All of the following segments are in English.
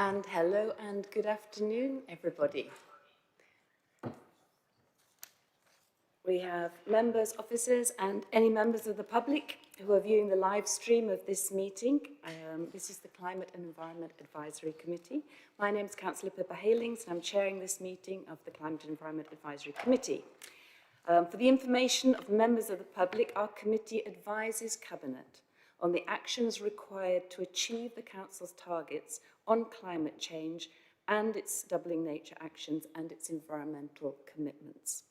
And hello and good afternoon, everybody. We have members, officers, and any members of the public who are viewing the live stream of this meeting. This is the Climate and Environment Advisory Committee. My name is Councillor Pippa Halings, and I'm chairing this meeting of the Climate and Environment Advisory Committee. For the information of members of the public, our committee advises Cabinet on the actions required to achieve the Council's targets on climate change and its doubling nature actions and its environmental commitments.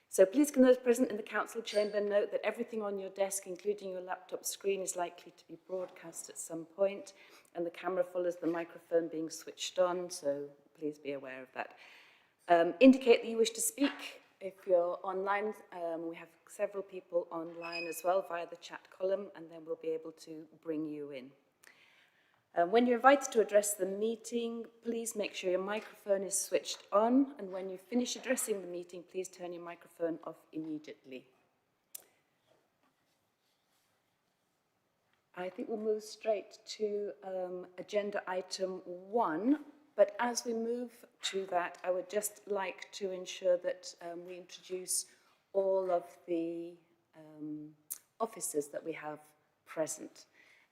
So please can those present in the Council chamber note that everything on your desk, including your laptop screen, is likely to be broadcast at some point, and the camera follows the microphone being switched on, so please be aware of that. Indicate that you wish to speak. If you're online, we have several people online as well via the chat column, and then we'll be able to bring you in. When you're invited to address the meeting, please make sure your microphone is switched on, and when you finish addressing the meeting, please turn your microphone off immediately. I think we'll move straight to agenda item 1, but as we move to that, I would just like to ensure that we introduce all of the officers that we have present.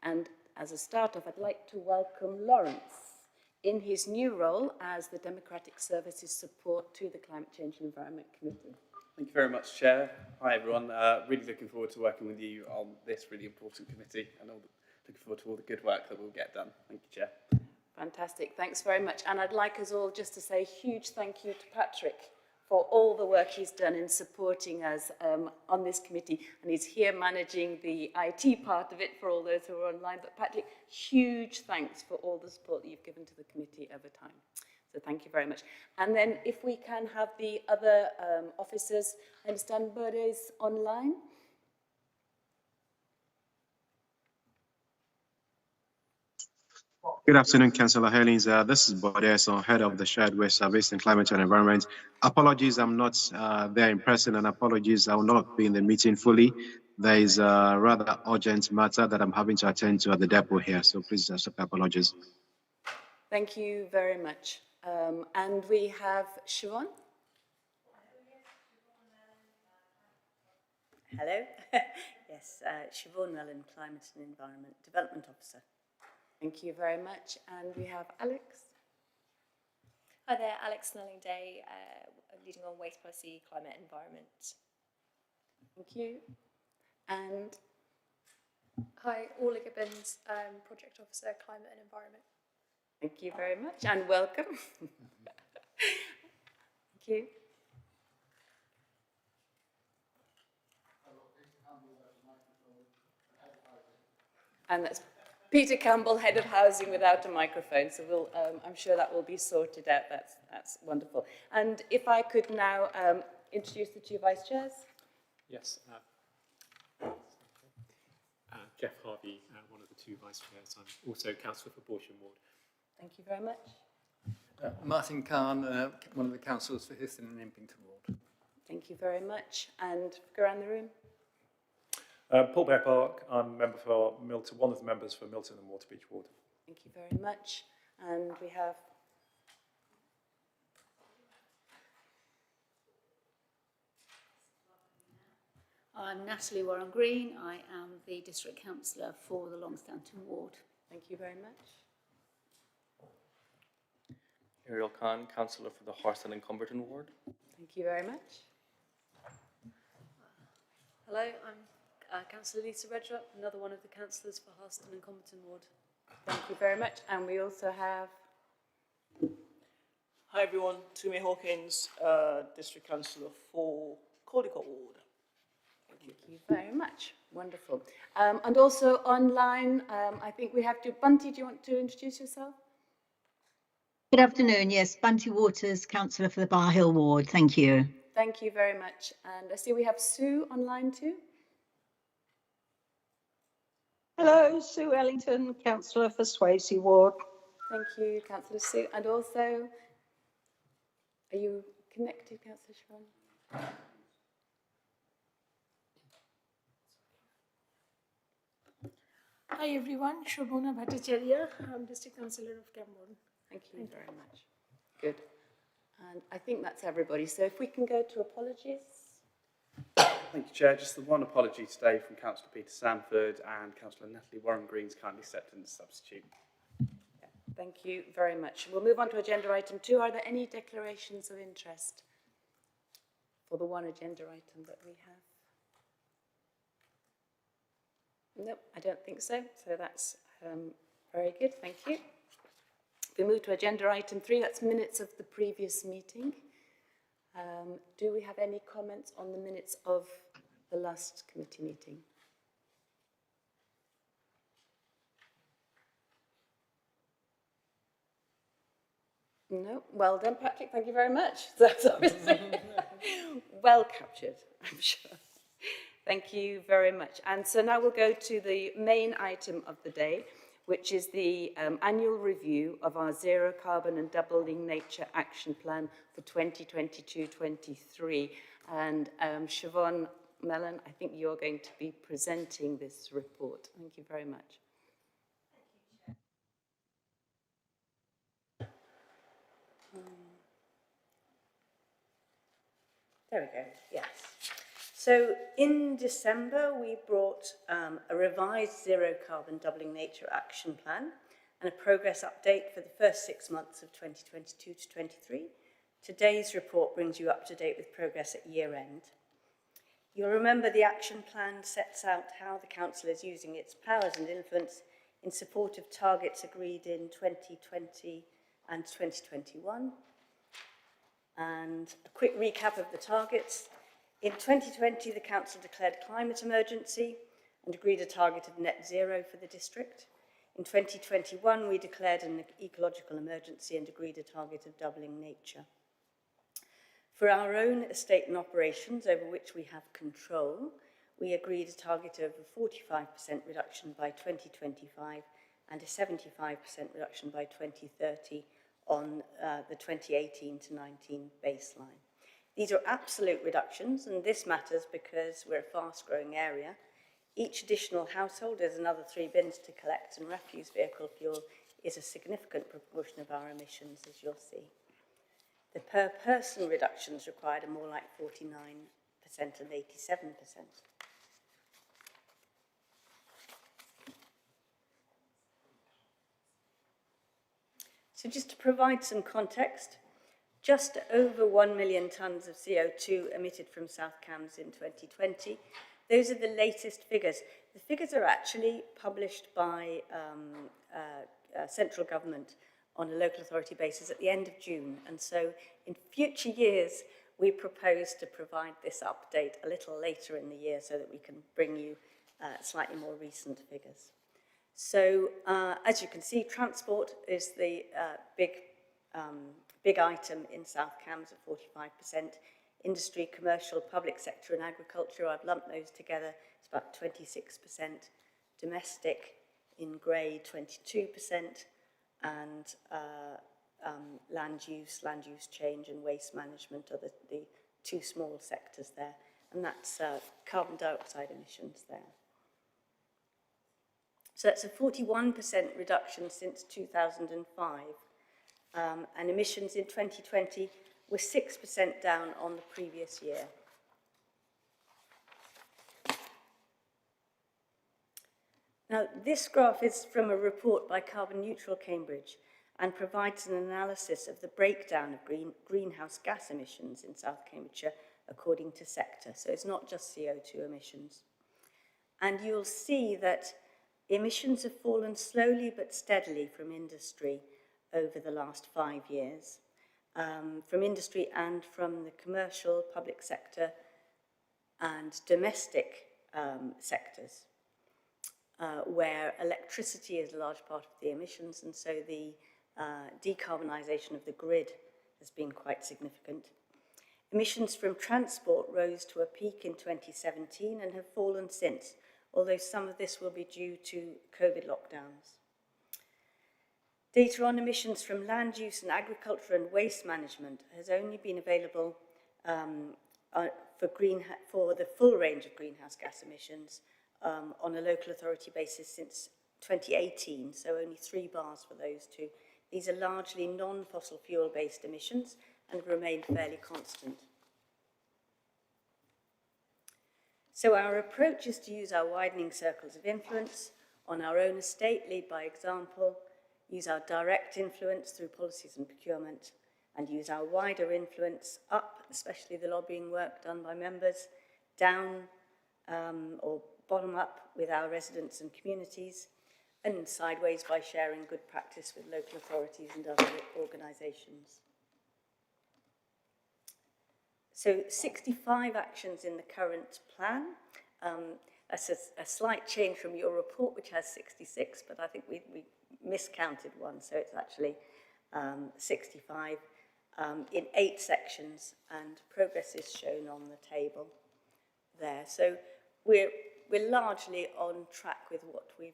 And as a start-off, I'd like to welcome Lawrence in his new role as the Democratic Services Support to the Climate Change and Environment Committee. Thank you very much, Chair. Hi, everyone. Really looking forward to working with you on this really important committee, and looking forward to all the good work that we'll get done. Thank you, Chair. Fantastic. Thanks very much. And I'd like us all just to say a huge thank you to Patrick for all the work he's done in supporting us on this committee. And he's here managing the IT part of it for all those who are online. But Patrick, huge thanks for all the support that you've given to the committee over time. So thank you very much. And then if we can have the other officers, I understand Bode is online. Good afternoon, Councillor Helens. This is Bodeso, head of the Shared Waste Service in Climate and Environment. Apologies, I'm not there in person, and apologies, I will not be in the meeting fully. There is a rather urgent matter that I'm having to attend to at the depot here, so please accept apologies. Thank you very much. And we have Siobhan. Hello. Yes, Siobhan Mellon, Climate and Environment Development Officer. Thank you very much. And we have Alex. Hi there, Alex Snelling-Day, leading on waste policy, climate and environment. Thank you. And hi, Orla Gibbons, Project Officer, Climate and Environment. Thank you very much and welcome. Thank you. And that's Peter Campbell, Head of Housing without a microphone. So we'll, I'm sure that will be sorted out. That's wonderful. And if I could now introduce the two vice chairs. Yes. Jeff Harvey, one of the two vice chairs. I'm also Councillor for Borsham Ward. Thank you very much. Martin Khan, one of the councillors for Histon and Impington Ward. Thank you very much. And go around the room. Paul Bear Park, I'm member for Milton, one of the members for Milton and Waterbeach Ward. Thank you very much. And we have I'm Natalie Warren-Green. I am the District Councillor for the Longstanton Ward. Thank you very much. Ariel Khan, Councillor for the Horston and Cumberton Ward. Thank you very much. Hello, I'm Councillor Lisa Redrup, another one of the councillors for Horston and Cumberton Ward. Thank you very much. And we also have... Hi everyone, Toomey Hawkins, District Councillor for Caldicott Ward. Thank you very much. Wonderful. And also online, I think we have to... Bunty, do you want to introduce yourself? Good afternoon. Yes, Bunty Waters, Councillor for the Bar Hill Ward. Thank you. Thank you very much. And I see we have Sue online too. Hello, Sue Ellington, Councillor for Swasey Ward. Thank you, Councillor Sue. And also, are you connected, Councillor Siobhan? Hi everyone, Shobhana Bhattacharya. I'm District Councillor of Camborne. Thank you very much. Good. And I think that's everybody. So if we can go to apologies. Thank you, Chair. Just the one apology today from Councillor Peter Sanford and Councillor Natalie Warren-Green's kindly stepped in as substitute. Yeah, thank you very much. We'll move on to agenda item 2. Are there any declarations of interest for the one agenda item that we have? Nope, I don't think so. So that's very good. Thank you. We move to agenda item 3. That's minutes of the previous meeting. Do we have any comments on the minutes of the last committee meeting? No. Well done, Patrick. Thank you very much. That's obviously well captured, I'm sure. Thank you very much. And so now we'll go to the main item of the day, which is the annual review of our Zero Carbon and Doubling Nature Action Plan for 2022-23. And Siobhan Mellon, I think you're going to be presenting this report. Thank you very much. There we go, yes. So in December, we brought a revised Zero Carbon Doubling Nature Action Plan and a progress update for the first 6 months of 2022 to 23. Today's report brings you up to date with progress at year end. You'll remember the action plan sets out how the Council is using its powers and influence in support of targets agreed in 2020 and 2021. And a quick recap of the targets. In 2020, the Council declared climate emergency and agreed a target of net zero for the district. In 2021, we declared an ecological emergency and agreed a target of doubling nature. For our own estate and operations, over which we have control, we agreed a target of a 45% reduction by 2025 and a 75% reduction by 2030 on the 2018 to 19 baseline. These are absolute reductions, and this matters because we're a fast-growing area. Each additional household is another 3 bins to collect, and refuse vehicle fuel is a significant proportion of our emissions, as you'll see. The per-person reductions required are more like 49% and 87%. So just to provide some context, just over 1 million tonnes of CO2 emitted from South Cambs in 2020. Those are the latest figures. The figures are actually published by central government on a local authority basis at the end of June. And so in future years, we propose to provide this update a little later in the year so that we can bring you slightly more recent figures. So as you can see, transport is the big item in South Cambs at 45%. Industry, commercial, public sector and agriculture, I've lumped those together, it's about 26%. Domestic in grey, 22%. And land use change and waste management are the 2 small sectors there. And that's carbon dioxide emissions there. So that's a 41% reduction since 2005. And emissions in 2020 were 6% down on the previous year. Now, this graph is from a report by Carbon Neutral Cambridge and provides an analysis of the breakdown of greenhouse gas emissions in South Cambridgeshire according to sector. So it's not just CO2 emissions. And you'll see that emissions have fallen slowly but steadily from industry over the last 5 years. From industry and from the commercial, public sector and domestic sectors, where electricity is a large part of the emissions, and so the decarbonisation of the grid has been quite significant. Emissions from transport rose to a peak in 2017 and have fallen since, although some of this will be due to COVID lockdowns. Data on emissions from land use and agriculture and waste management has only been available for the full range of greenhouse gas emissions on a local authority basis since 2018, so only 3 bars for those 2. These are largely non-fossil fuel-based emissions and have remained fairly constant. So our approach is to use our widening circles of influence on our own estate, lead by example, use our direct influence through policies and procurement, and use our wider influence up, especially the lobbying work done by members, down or bottom up with our residents and communities, and sideways by sharing good practice with local authorities and other organisations. So 65 actions in the current plan. That's a slight change from your report, which has 66, but I think we miscounted one, so it's actually 65 in 8 sections, and progress is shown on the table there. So we're largely on track with what we've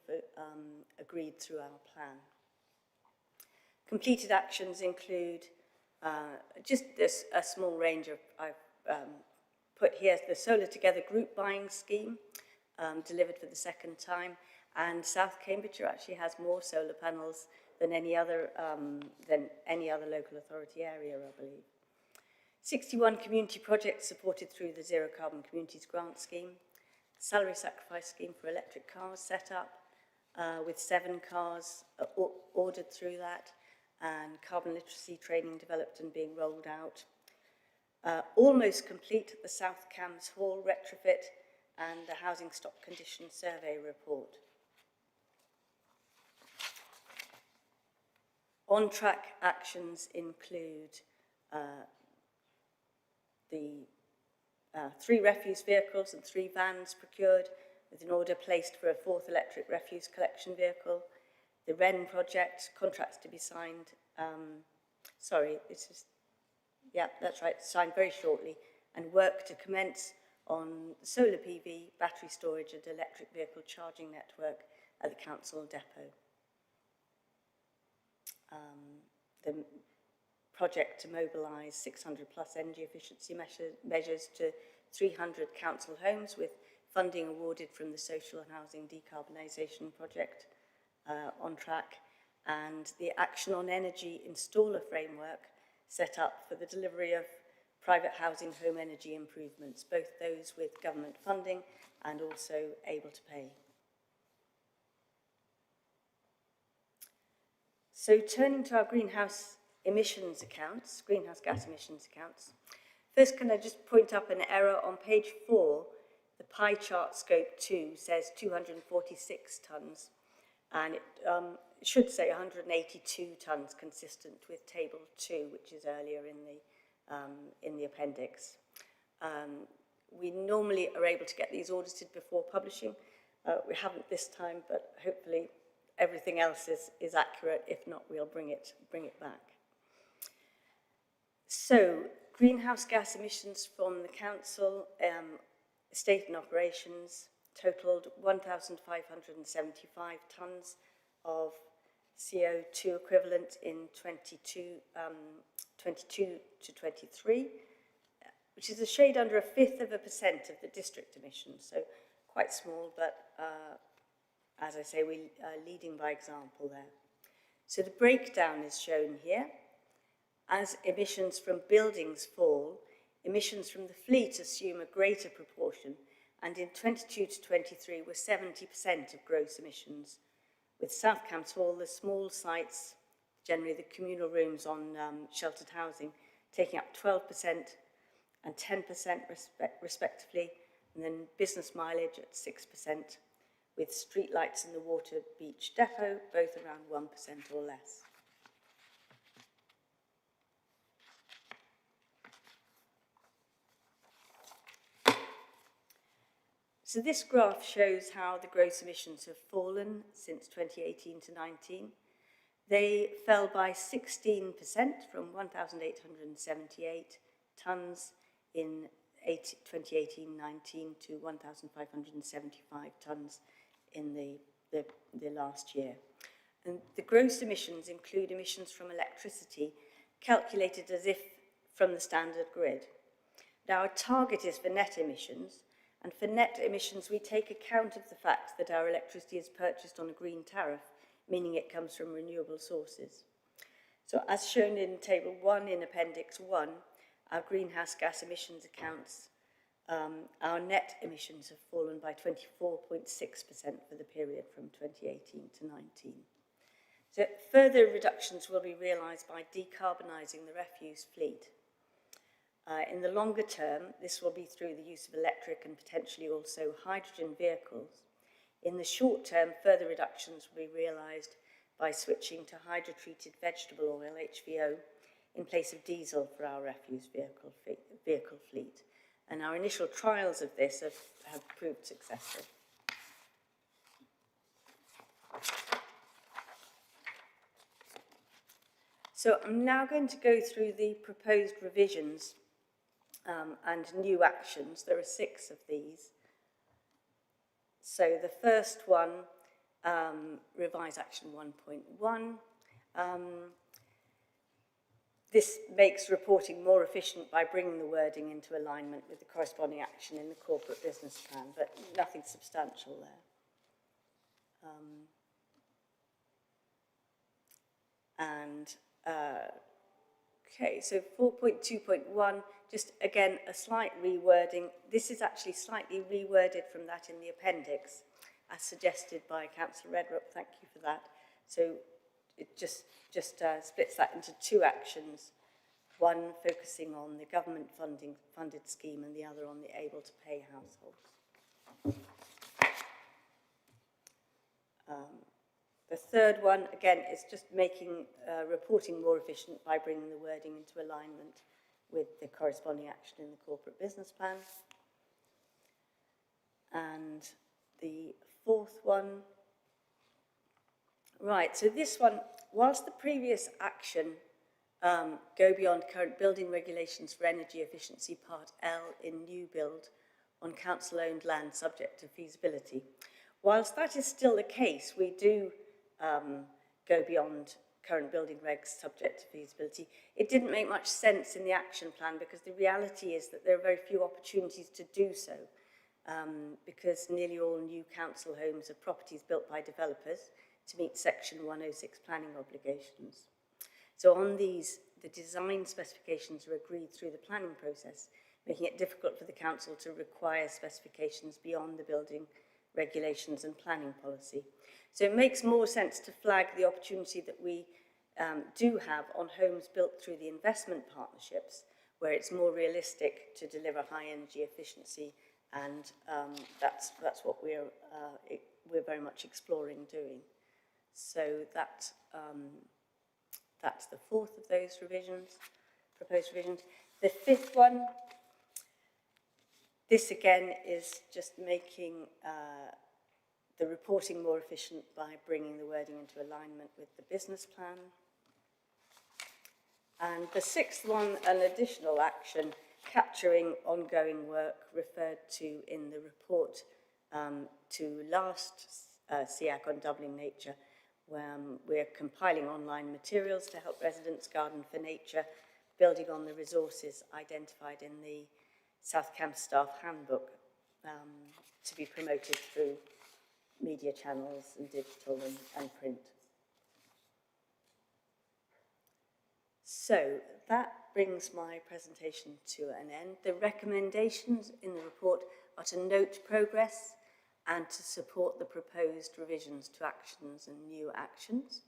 agreed through our plan. Completed actions include just a small range of, I've put here the Solar Together group buying scheme, delivered for the second time, and South Cambridgeshire actually has more solar panels than any other local authority area, I believe. 61 community projects supported through the Zero Carbon Communities Grant Scheme, salary sacrifice scheme for electric cars set up, with 7 cars ordered through that, and carbon literacy training developed and being rolled out. Almost complete the South Cambs Hall retrofit and the Housing Stock Condition Survey report. On-track actions include the 3 refuse vehicles and 3 vans procured, with an order placed for a 4th electric refuse collection vehicle. The WREN project, contracts to be signed, signed very shortly, and work to commence on solar PV, battery storage and electric vehicle charging network at the council depot. The project to mobilise 600 plus energy efficiency measures to 300 council homes, with funding awarded from the Social and Housing Decarbonisation Project on track, and the Action on Energy installer framework set up for the delivery of private housing home energy improvements, both those with government funding and also able to pay. So turning to our greenhouse gas emissions accounts. First, can I just point up an error on page 4? The pie chart scope 2 says 246 tonnes, and it should say 182 tonnes, consistent with table 2, which is earlier in the appendix. We normally are able to get these audited before publishing. We haven't this time, but hopefully everything else is accurate. If not, we'll bring it back. So, greenhouse gas emissions from the council, estate and operations, totalled 1,575 tonnes of CO2 equivalent in 22 to 23, which is a shade under 1/5% of the district emissions, so quite small, but as I say, we are leading by example there. So the breakdown is shown here. As emissions from buildings fall, emissions from the fleet assume a greater proportion, and in 22 to 23 were 70% of gross emissions, with South Cambs Hall, the small sites, generally the communal rooms on sheltered housing, taking up 12% and 10% respectively, and then business mileage at 6%, with streetlights in the Water Beach depot, both around 1% or less. So this graph shows how the gross emissions have fallen since 2018 to 19. They fell by 16% from 1,878 tonnes in 2018-19 to 1,575 tonnes in the last year. And the gross emissions include emissions from electricity calculated as if from the standard grid. Now, our target is for net emissions, and for net emissions we take account of the fact that our electricity is purchased on a green tariff, meaning it comes from renewable sources. So as shown in Table 1 in Appendix 1, our greenhouse gas emissions accounts, our net emissions have fallen by 24.6% for the period from 2018 to 19. So further reductions will be realised by decarbonising the refuse fleet. In the longer term, this will be through the use of electric and potentially also hydrogen vehicles. In the short term, further reductions will be realised by switching to hydrotreated vegetable oil, HVO, in place of diesel for our refuse vehicle fleet. And our initial trials of this have proved successful. So I'm now going to go through the proposed revisions and new actions. There are 6 of these. So the first one, Revise Action 1.1. This makes reporting more efficient by bringing the wording into alignment with the corresponding action in the corporate business plan, but nothing substantial there. Okay, so 4.2.1, just again a slight rewording. This is actually slightly reworded from that in the appendix, as suggested by Councillor Redrup. Thank you for that. So it just splits that into 2 actions, one focusing on the government funded scheme and the other on the able to pay households. The third one, again, is just making reporting more efficient by bringing the wording into alignment with the corresponding action in the corporate business plan. And the fourth one, right, so this one, whilst the previous action go beyond current building regulations for energy efficiency, Part L in new build on council-owned land subject to feasibility, whilst that is still the case, we do go beyond current building regs subject to feasibility. It didn't make much sense in the action plan because the reality is that there are very few opportunities to do so because nearly all new council homes are properties built by developers to meet Section 106 planning obligations. So on these, the design specifications are agreed through the planning process, making it difficult for the council to require specifications beyond the building regulations and planning policy. So it makes more sense to flag the opportunity that we do have on homes built through the investment partnerships, where it's more realistic to deliver high energy efficiency, and that's what we're very much exploring doing. So that's the fourth of those revisions, proposed revisions. The fifth one, this again is just making the reporting more efficient by bringing the wording into alignment with the business plan. And the sixth one, an additional action, capturing ongoing work referred to in the report to last SEAC on doubling nature, where we're compiling online materials to help residents garden for nature, building on the resources identified in the South Cam Staff Handbook to be promoted through media channels and digital and print. So that brings my presentation to an end. The recommendations in the report are to note progress and to support the proposed revisions to actions and new actions.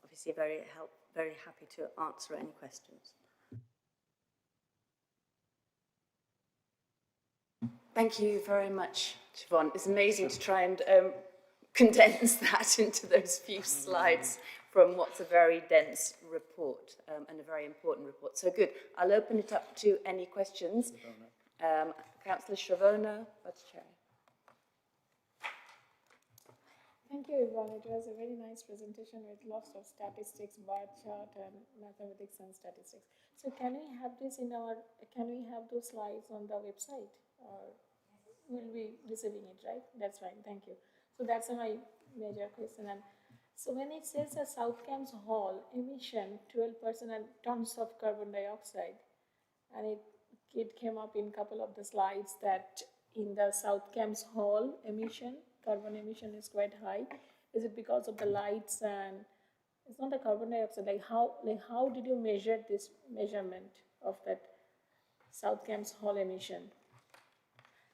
Obviously very happy to answer any questions. Thank you very much, Siobhan. It's amazing to try and condense that into those few slides from what's a very dense report and a very important report. So good. I'll open it up to any questions. Councillor Shavona, Vice Chair. Thank you, Yvonne. It was a very nice presentation with lots of statistics, bar chart, and mathematics and statistics. So can we have this can we have those slides on the website? Or we'll be receiving it, right? That's fine, thank you. So that's my major question. And so when it says a South Cams Hall emission 12% and tons of carbon dioxide, and it came up in a couple of the slides that in the South Cams Hall emission, carbon emission is quite high. Is it because of the lights and It's not a carbon dioxide. How did you measure this measurement of that South Cambs Hall emission?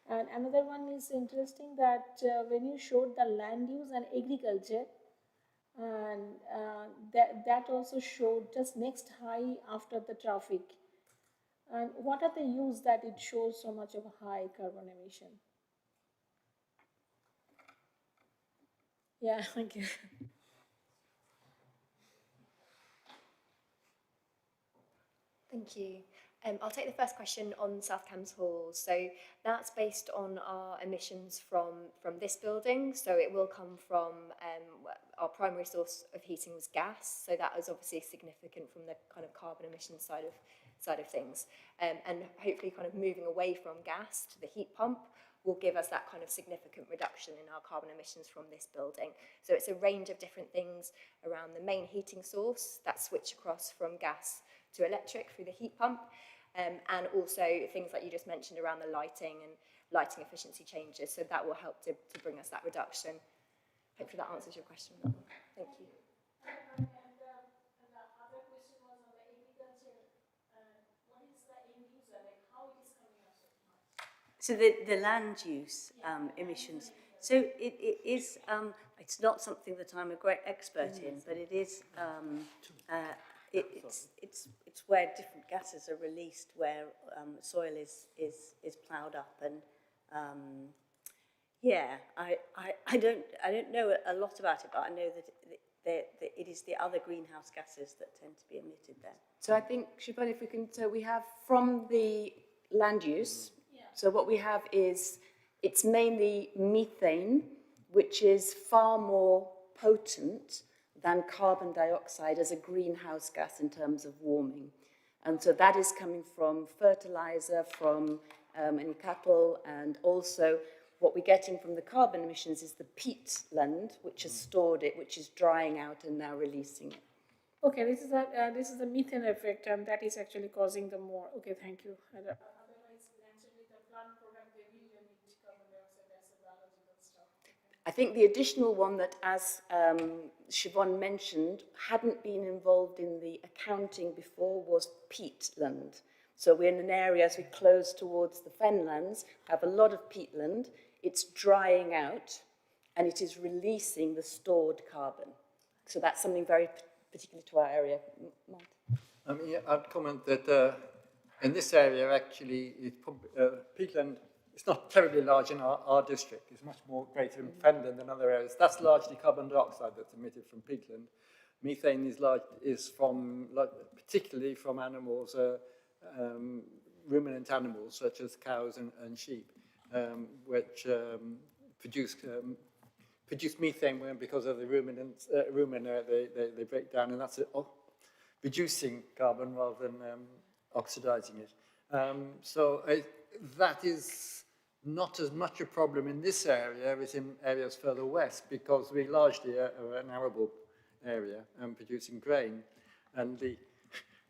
And another one is interesting that when you showed the land use and agriculture, and that also showed just next high after the traffic. And what are the use that it shows so much of a high carbon emission? Yeah, thank you. Thank you. I'll take the first question on South Cambs Hall. So that's based on our emissions from this building. So it will come from our primary source of heating was gas. So that was obviously significant from the kind of carbon emission side of things. And hopefully kind of moving away from gas to the heat pump will give us that kind of significant reduction in our carbon emissions from this building. So it's a range of different things around the main heating source, that switch across from gas to electric through the heat pump, and also things like you just mentioned around the lighting and lighting efficiency changes. So that will help to bring us that reduction. Hopefully that answers your question. Thank you. And the other question was on the agriculture. What is the end user, like how it is coming up so much? So the land use emissions. So it is, it's not something that I'm a great expert in, but it is, it's where different gases are released, where soil is ploughed up, and yeah, I don't know a lot about it, but I know that it is the other greenhouse gases that tend to be emitted there. So I think, Siobhan, if we can, so we have from the land use, so what we have is, it's mainly methane, which is far more potent than carbon dioxide as a greenhouse gas in terms of warming. And so that is coming from fertilizer, from any cattle, and also what we're getting from the carbon emissions is the peatland, which has stored it, which is drying out and now releasing it. Okay, this is the methane effect, and that is actually causing the more. Okay, thank you. Otherwise, naturally, the plant product, they will emit carbon dioxide as a biological stuff. Okay. I think the additional one that, as Siobhan mentioned, hadn't been involved in the accounting before was peatland. So we're in an area, as we close towards the fenlands, have a lot of peatland. It's drying out, and it is releasing the stored carbon. So that's something very particular to our area. I mean, I'd comment that in this area, actually, peatland is not terribly large in our district. It's much more greater in fenland than other areas. That's largely carbon dioxide that's emitted from peatland. Methane is from, particularly from animals, ruminant animals such as cows and sheep, which produce methane because of the rumina they break down, and that's reducing carbon rather than oxidizing it. So that is not as much a problem in this area as in areas further west, because we largely are an arable area and producing grain, and the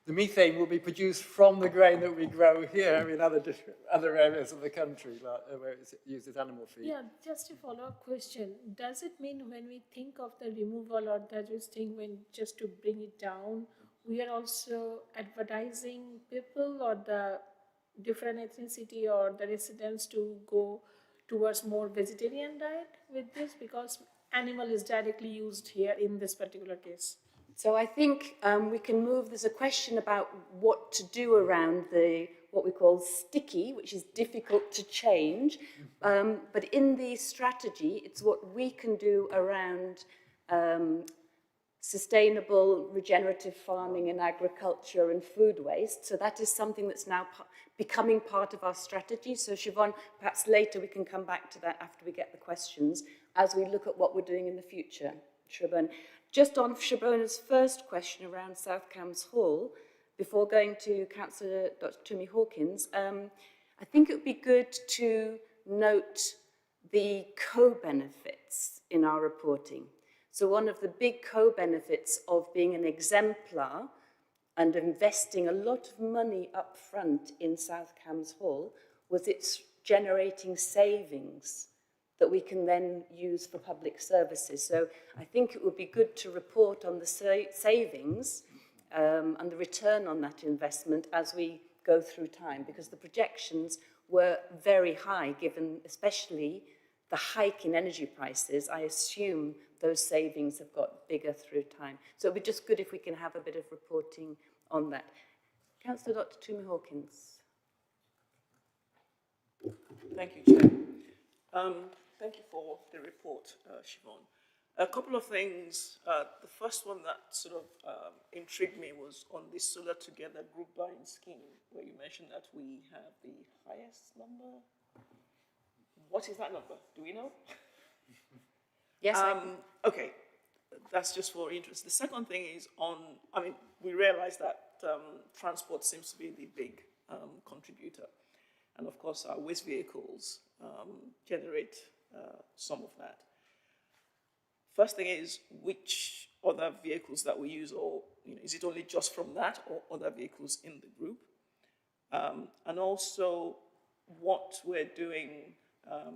methane will be produced from the grain that we grow here in other areas of the country, where it's used as animal feed. Yeah, just a follow-up question. Does it mean when we think of the removal or digesting, just to bring it down, we are also advertising people or the different ethnicity or the residents to go towards more vegetarian diet with this, because animal is directly used here in this particular case? So I think we can move, there's a question about what to do around what we call sticky, which is difficult to change. But in the strategy, it's what we can do around sustainable regenerative farming and agriculture and food waste. So that is something that's now becoming part of our strategy. So Siobhan, perhaps later we can come back to that after we get the questions, as we look at what we're doing in the future. Siobhan. Just on Shabana's first question around South Cambs Hall, before going to Councillor Dr. Tumi Hawkins, I think it would be good to note the co-benefits in our reporting. So one of the big co-benefits of being an exemplar and investing a lot of money up front in South Cambs Hall was it's generating savings that we can then use for public services. So I think it would be good to report on the savings and the return on that investment as we go through time, because the projections were very high, given especially the hike in energy prices. I assume those savings have got bigger through time. So it would be just good if we can have a bit of reporting on that. Councillor Dr. Toomey Hawkins. Thank you, Chair. Thank you for the report, Siobhan. A couple of things. The first one that sort of intrigued me was on the Solar Together group buying scheme, where you mentioned that we have the highest number. What is that number? Do we know? Yes. Okay, that's just for interest. The second thing is on, I mean, we realize that transport seems to be the big contributor. And of course, our waste vehicles generate some of that. First thing is, which other vehicles that we use, or is it only just from that, or other vehicles in the group? And also, what we're doing.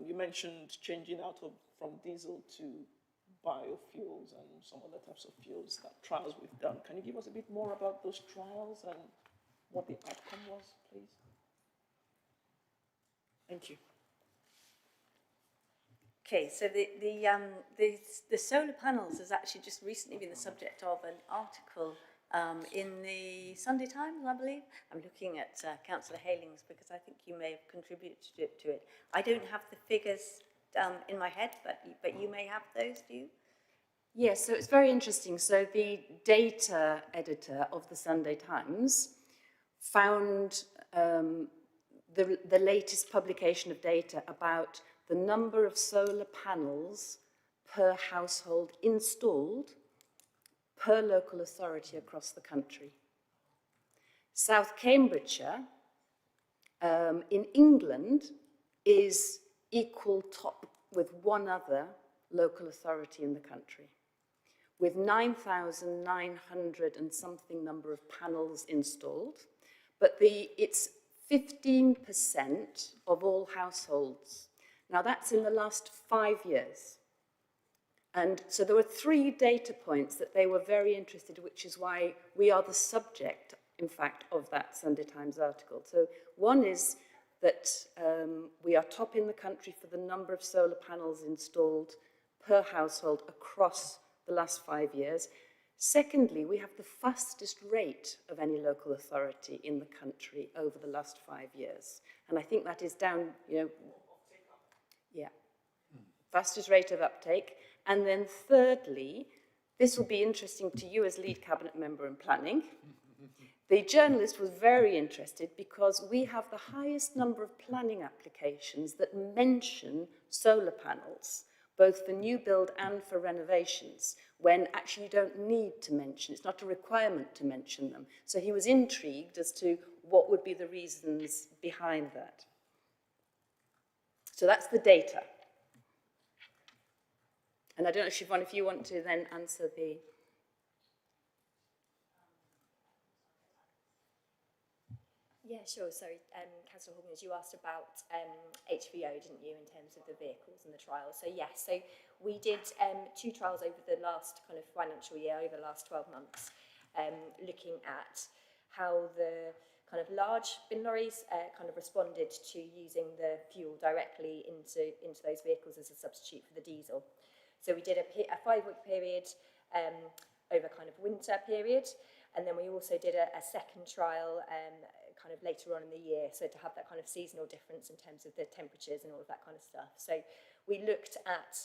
You mentioned changing out from diesel to biofuels and some other types of fuels, that trials we've done. Can you give us a bit more about those trials and what the outcome was, please? Thank you. Okay, so the solar panels has actually just recently been the subject of an article in the Sunday Times, I believe. I'm looking at Councillor Halings because I think you may have contributed to it. I don't have the figures in my head, but you may have those, do you? Yes, so it's very interesting. So the data editor of the Sunday Times found the latest publication of data about the number of solar panels per household installed per local authority across the country. South Cambridgeshire in England is equal top with one other local authority in the country, with 9,900 and something number of panels installed, but it's 15% of all households. Now that's in the last 5 years. And so there were 3 data points that they were very interested in, which is why we are the subject, in fact, of that Sunday Times article. So one is that we are top in the country for the number of solar panels installed per household across the last 5 years. Secondly, we have the fastest rate of any local authority in the country over the last 5 years. And I think that is down, fastest rate of uptake. And then thirdly, this will be interesting to you as lead cabinet member in planning. The journalist was very interested because we have the highest number of planning applications that mention solar panels, both for new build and for renovations, when actually you don't need to mention, it's not a requirement to mention them. So he was intrigued as to what would be the reasons behind that. So that's the data. And I don't know, Siobhan, if you want to then answer the... Yeah, sure. So, Councillor Hawkins, you asked about HVO, didn't you, in terms of the vehicles and the trials? So, yes, so we did 2 trials over the last kind of financial year, over the last 12 months, looking at how the kind of large bin lorries kind of responded to using the fuel directly into those vehicles as a substitute for the diesel. So we did a 5-week period over kind of winter period, and then we also did a second trial kind of later on in the year, so to have that kind of seasonal difference in terms of the temperatures and all of that kind of stuff. So we looked at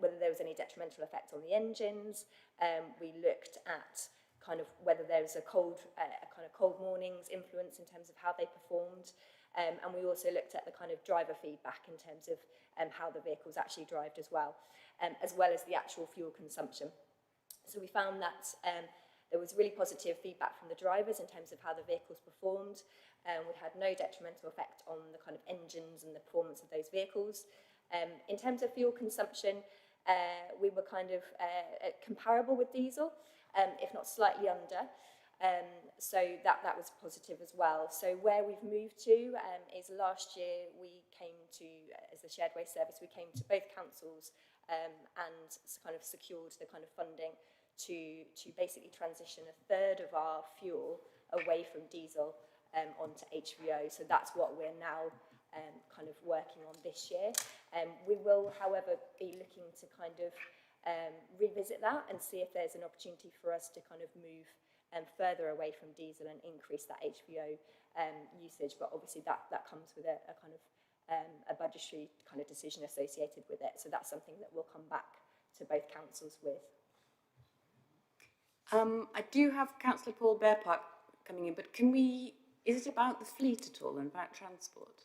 whether there was any detrimental effect on the engines. We looked at kind of whether there was a kind of cold mornings influence in terms of how they performed. And we also looked at the kind of driver feedback in terms of how the vehicles actually drove as well as the actual fuel consumption. So we found that there was really positive feedback from the drivers in terms of how the vehicles performed. We had no detrimental effect on the kind of engines and the performance of those vehicles. In terms of fuel consumption, we were kind of comparable with diesel, if not slightly under. So that was positive as well. So where we've moved to is last year we came to, as the shared waste service, we came to both councils and kind of secured the kind of funding to basically transition a third of our fuel away from diesel onto HVO. So that's what we're now kind of working on this year. We will, however, be looking to kind of revisit that and see if there's an opportunity for us to kind of move further away from diesel and increase that HVO usage. But obviously that comes with a kind of a budgetary kind of decision associated with it. So that's something that we'll come back to both councils with. I do have Councillor Paul Bearpark coming in, but is it about the fleet at all and about transport?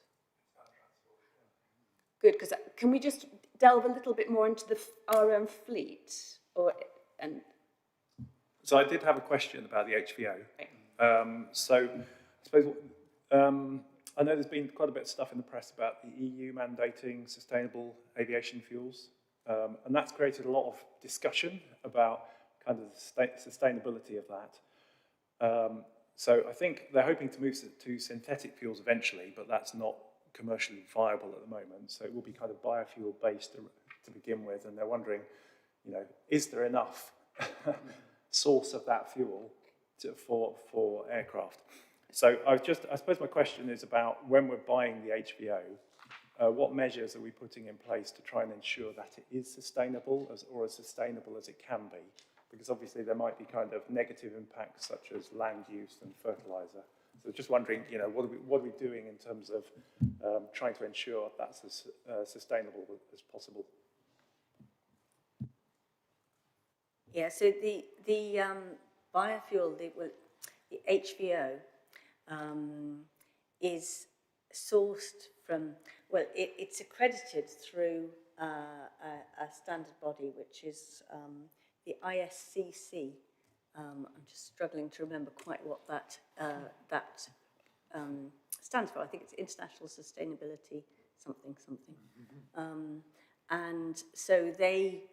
Good, because can we just delve a little bit more into our own fleet? So I did have a question about the HVO. So I suppose I know there's been quite a bit of stuff in the press about the EU mandating sustainable aviation fuels, and that's created a lot of discussion about kind of the sustainability of that. So I think they're hoping to move to synthetic fuels eventually, but that's not commercially viable at the moment. So it will be kind of biofuel based to begin with, and they're wondering, is there enough source of that fuel for aircraft? So I suppose my question is about when we're buying the HVO, what measures are we putting in place to try and ensure that it is sustainable or as sustainable as it can be? Because obviously there might be kind of negative impacts such as land use and fertilizer. So just wondering, what are we doing in terms of trying to ensure that's as sustainable as possible? Yeah, so the biofuel, the HVO, is sourced from, well, it's accredited through a standard body, which is the ISCC. I'm just struggling to remember quite what that stands for. I think it's International Sustainability something. And so they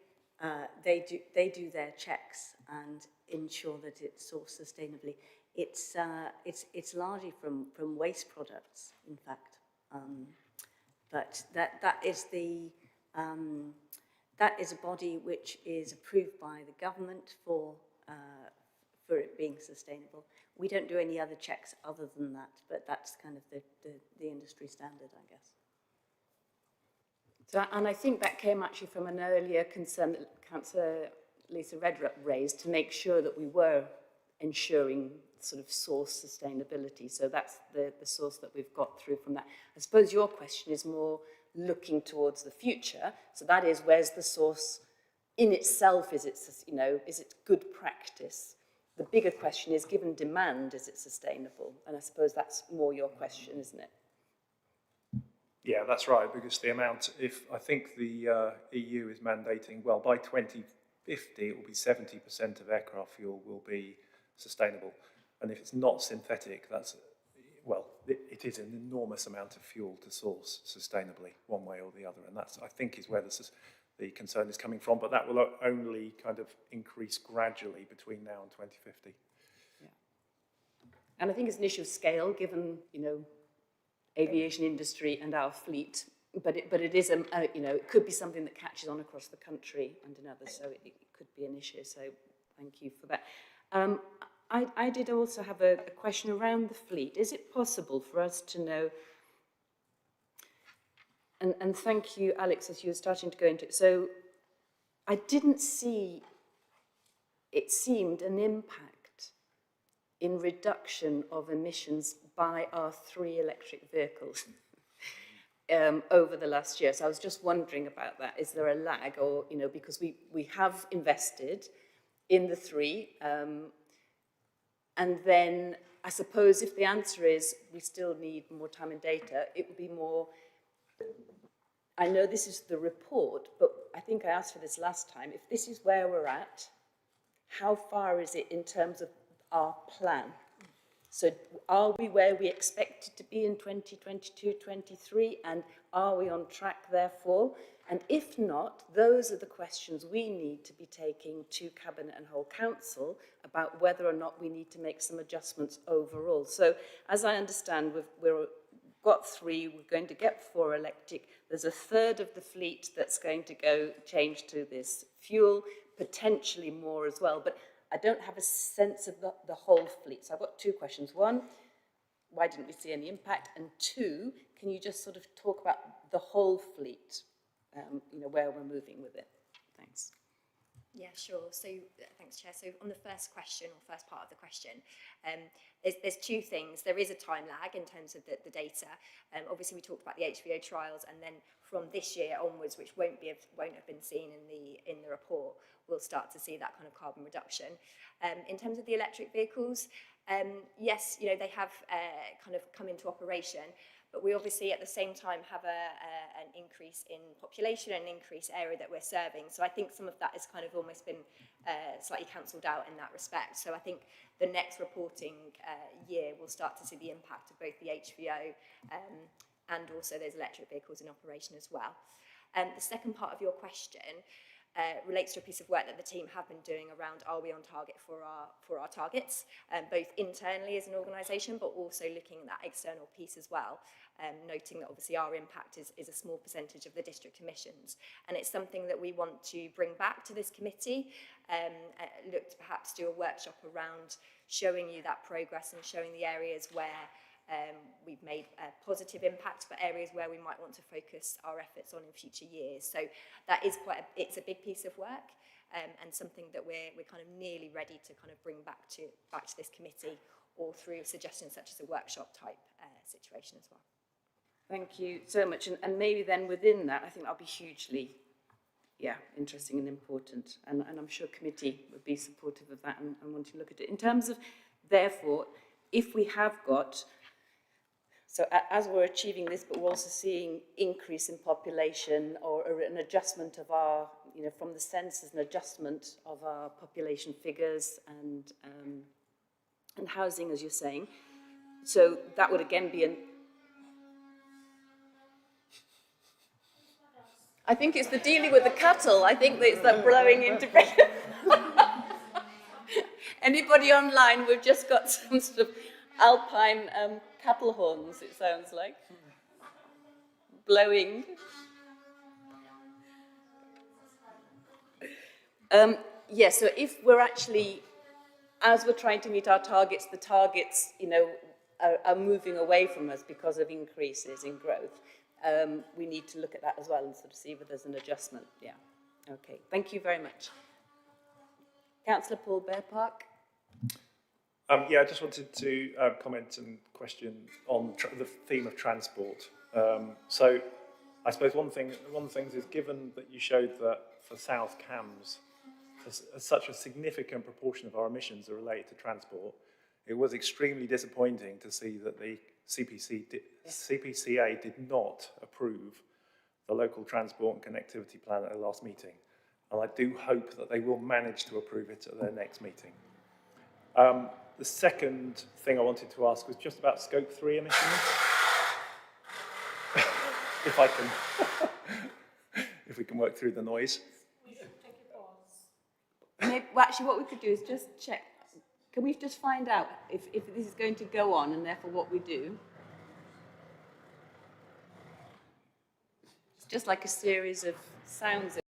do their checks and ensure that it's sourced sustainably. It's largely from waste products, in fact, but that is a body which is approved by the government for it being sustainable. We don't do any other checks other than that, but that's kind of the industry standard, I guess. So, and I think that came actually from an earlier concern that Councillor Lisa Redrup raised to make sure that we were ensuring sort of source sustainability. So that's the source that we've got through from that. I suppose your question is more looking towards the future. So that is, where's the source in itself? Is it good practice? The bigger question is, given demand, is it sustainable? And I suppose that's more your question, isn't it? Yeah, that's right, because the amount, I think the EU is mandating, well, by 2050, it will be 70% of aircraft fuel will be sustainable. And if it's not synthetic, it is an enormous amount of fuel to source sustainably, one way or the other. And that's, I think, is where the concern is coming from. But that will only kind of increase gradually between now and 2050. Yeah. And I think it's an issue of scale, given, aviation industry and our fleet. But it is, it could be something that catches on across the country and in others. So it could be an issue. So thank you for that. I did also have a question around the fleet. Is it possible for us to know, and thank you, Alex, as you were starting to go into it. So I didn't see, it seemed, an impact in reduction of emissions by our 3 electric vehicles over the last year. So I was just wondering about that. Is there a lag or, because we have invested in the 3, and then I suppose if the answer is we still need more time and data, it would be more, I know this is the report, but I think I asked for this last time. If this is where we're at, how far is it in terms of our plan? So are we where we expected to be in 2022-23, and are we on track therefore? And if not, those are the questions we need to be taking to Cabinet and whole Council about whether or not we need to make some adjustments overall. So as I understand, we've got 3, we're going to get 4 electric. There's a third of the fleet that's going to go change to this fuel, potentially more as well. But I don't have a sense of the whole fleet. So I've got 2 questions. 1, why didn't we see any impact? And 2, can you just sort of talk about the whole fleet, you know, where we're moving with it? Thanks. Yeah, sure. So thanks, Chair. So on the first question, or first part of the question, there's 2 things. There is a time lag in terms of the data. Obviously, we talked about the HVO trials, and then from this year onwards, which won't have been seen in the report, we'll start to see that kind of carbon reduction. In terms of the electric vehicles, yes, you know, they have kind of come into operation, but we obviously at the same time have an increase in population and an increased area that we're serving. So I think some of that has kind of almost been slightly cancelled out in that respect. So I think the next reporting year we'll start to see the impact of both the HVO and also those electric vehicles in operation as well. The second part of your question relates to a piece of work that the team have been doing around are we on target for our targets, both internally as an organisation, but also looking at that external piece as well, noting that obviously our impact is a small percentage of the district emissions. And it's something that we want to bring back to this committee, look to perhaps do a workshop around showing you that progress and showing the areas where we've made a positive impact, but areas where we might want to focus our efforts on in future years. So that is it's a big piece of work, and something that we're kind of nearly ready to kind of bring back to this committee, or through suggestions such as a workshop type situation as well. Thank you so much. And maybe then within that, I think that'll be hugely, interesting and important. And I'm sure committee would be supportive of that and want to look at it. In terms of, therefore, if we have got, so as we're achieving this, but we're also seeing increase in population or an adjustment of our, you know, from the census, an adjustment of our population figures and housing, as you're saying. So that would again be I think it's the dealing with the cattle. I think it's that blowing into Anybody online? We've just got some sort of alpine cattle horns, it sounds like. Blowing. Yes, so if we're actually, as we're trying to meet our targets, the targets, you know, are moving away from us because of increases in growth, we need to look at that as well and sort of see if there's an adjustment. Yeah. Okay. Thank you very much. Councillor Paul Bearpark. Yeah, I just wanted to comment and question on the theme of transport. So I suppose one of the things is, given that you showed that for South Cambs, such a significant proportion of our emissions are related to transport, it was extremely disappointing to see that the CPCA did not approve the local transport and connectivity plan at the last meeting. And I do hope that they will manage to approve it at their next meeting. The second thing I wanted to ask was just about Scope 3 emissions. If I can, if we can work through the noise. We should take a pause. Maybe, well, actually, what we could do is just check. Can we just find out if this is going to go on and therefore what we do? It's just like a series of sounds.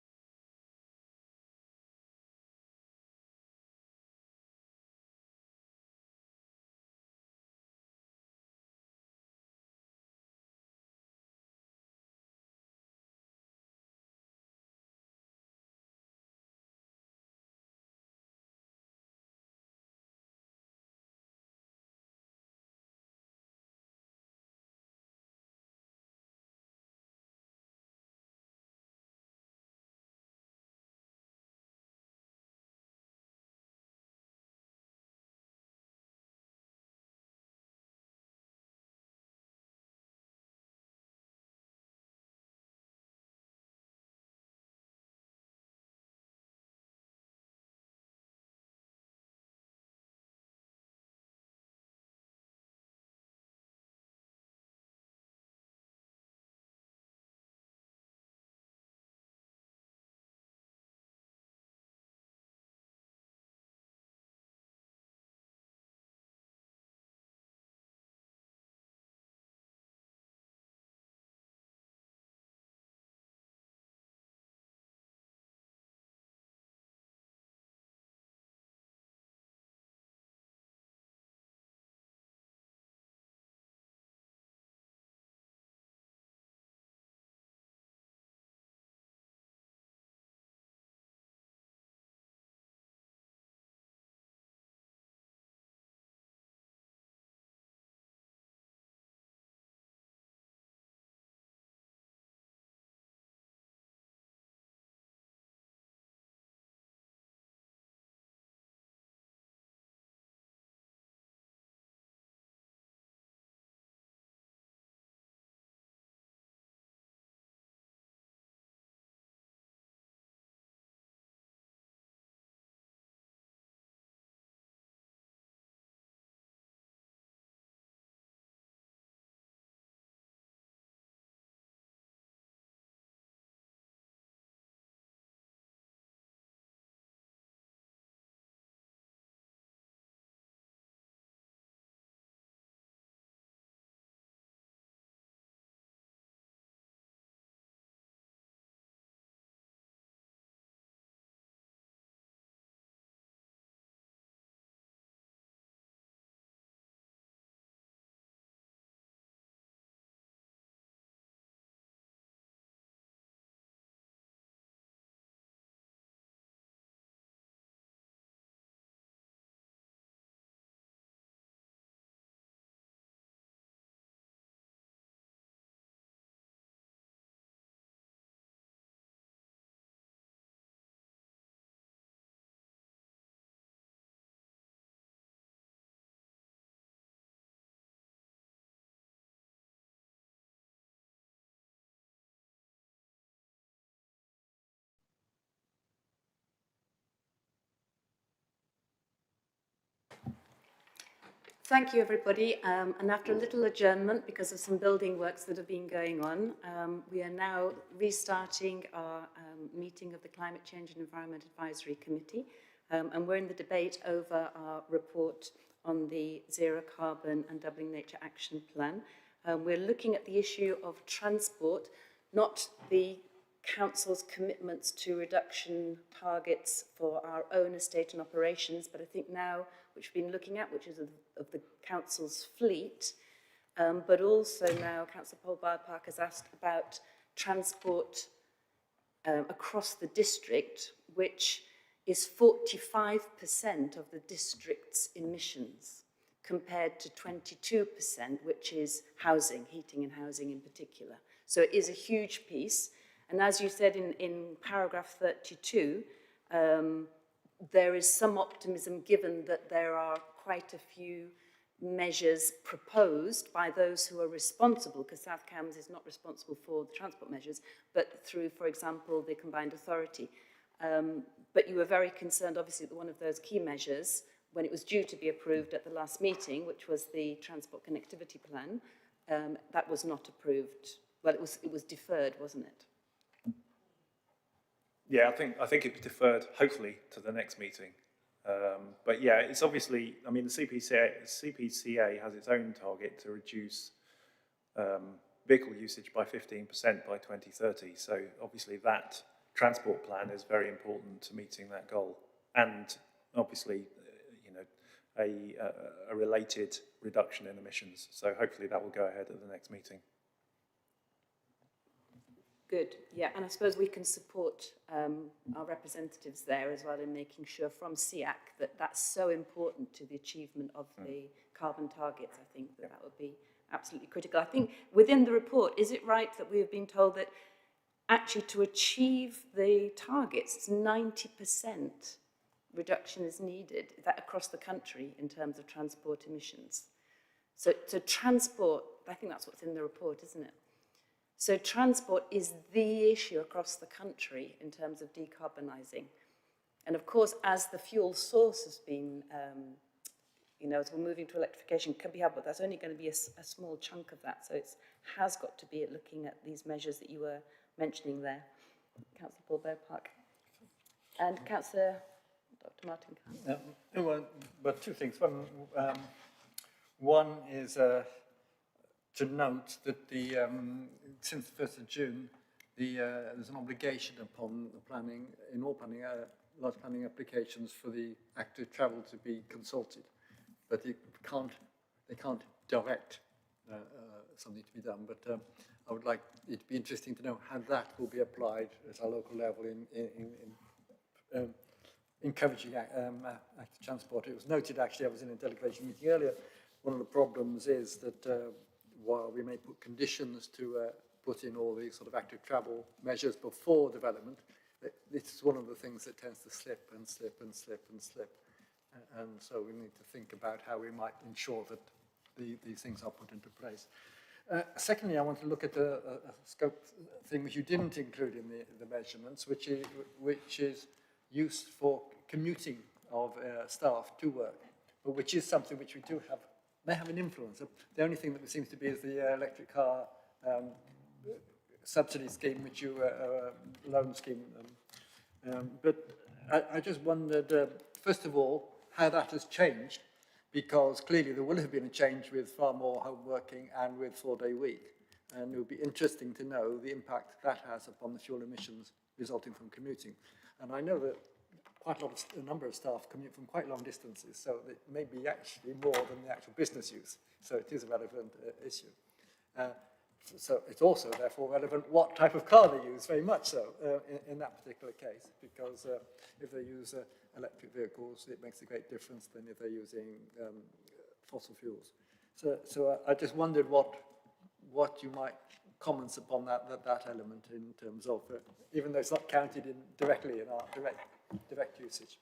Thank you, everybody. And after a little adjournment, because of some building works that have been going on, we are now restarting our meeting of the Climate Change and Environment Advisory Committee. And we're in the debate over our report on the Zero Carbon and Doubling Nature Action Plan. We're looking at the issue of transport, not the Council's commitments to reduction targets for our own estate and operations, but I think now, which we've been looking at, which is of the Council's fleet, but also now Councillor Paul Park has asked about transport across the district, which is 45% of the district's emissions, compared to 22%, which is housing, heating and housing in particular. So it is a huge piece. And as you said in paragraph 32, there is some optimism given that there are quite a few measures proposed by those who are responsible, because South Cambs is not responsible for the transport measures, but through, for example, the Combined Authority. But you were very concerned, obviously, that one of those key measures, when it was due to be approved at the last meeting, which was the Transport Connectivity Plan, that was not approved. Well, it was deferred, wasn't it? Yeah, I think it was deferred, hopefully, to the next meeting. But yeah, it's obviously, I mean, the CPCA has its own target to reduce vehicle usage by 15% by 2030. So obviously that transport plan is very important to meeting that goal. And obviously, you know, a related reduction in emissions. So hopefully that will go ahead at the next meeting. Good, yeah, and I suppose we can support our representatives there as well in making sure from SEAC that that's so important to the achievement of the carbon targets. I think that that would be absolutely critical. I think within the report, is it right that we have been told that actually to achieve the targets, it's 90% reduction is needed, that across the country in terms of transport emissions? So transport, I think that's what's in the report, isn't it? So transport is the issue across the country in terms of decarbonising. And of course, as the fuel source has been, you know, as we're moving to electrification, can be helped, but that's only going to be a small chunk of that. So it has got to be looking at these measures that you were mentioning there. Councillor Paul Park. And Councillor Dr. Martin. Well, but two things. One is to note that since the 1st of June, there's an obligation upon the planning, in all planning, large planning applications for the active travel to be consulted, but they can't direct something to be done. But I would like it to be interesting to know how that will be applied at a local level in encouraging active transport. It was noted, actually, I was in a delegation meeting earlier. One of the problems is that while we may put conditions to put in all these sort of active travel measures before development, this is one of the things that tends to slip and slip and slip and slip. And so we need to think about how we might ensure that these things are put into place. Secondly, I want to look at a scope thing which you didn't include in the measurements, which is use for commuting of staff to work, but which is something which we do have, may have an influence. The only thing that seems to be is the electric car subsidy scheme, which you loan scheme. But I just wondered, first of all, how that has changed, because clearly there will have been a change with far more home working and with 4-day week. And it would be interesting to know the impact that has upon the fuel emissions resulting from commuting. And I know that quite a number of staff commute from quite long distances, so it may be actually more than the actual business use. So it is a relevant issue. So it's also, therefore, relevant what type of car they use, very much so, in that particular case, because if they use electric vehicles, it makes a great difference than if they're using fossil fuels. So I just wondered what you might comments upon that element in terms of, even though it's not counted in directly in our direct usage.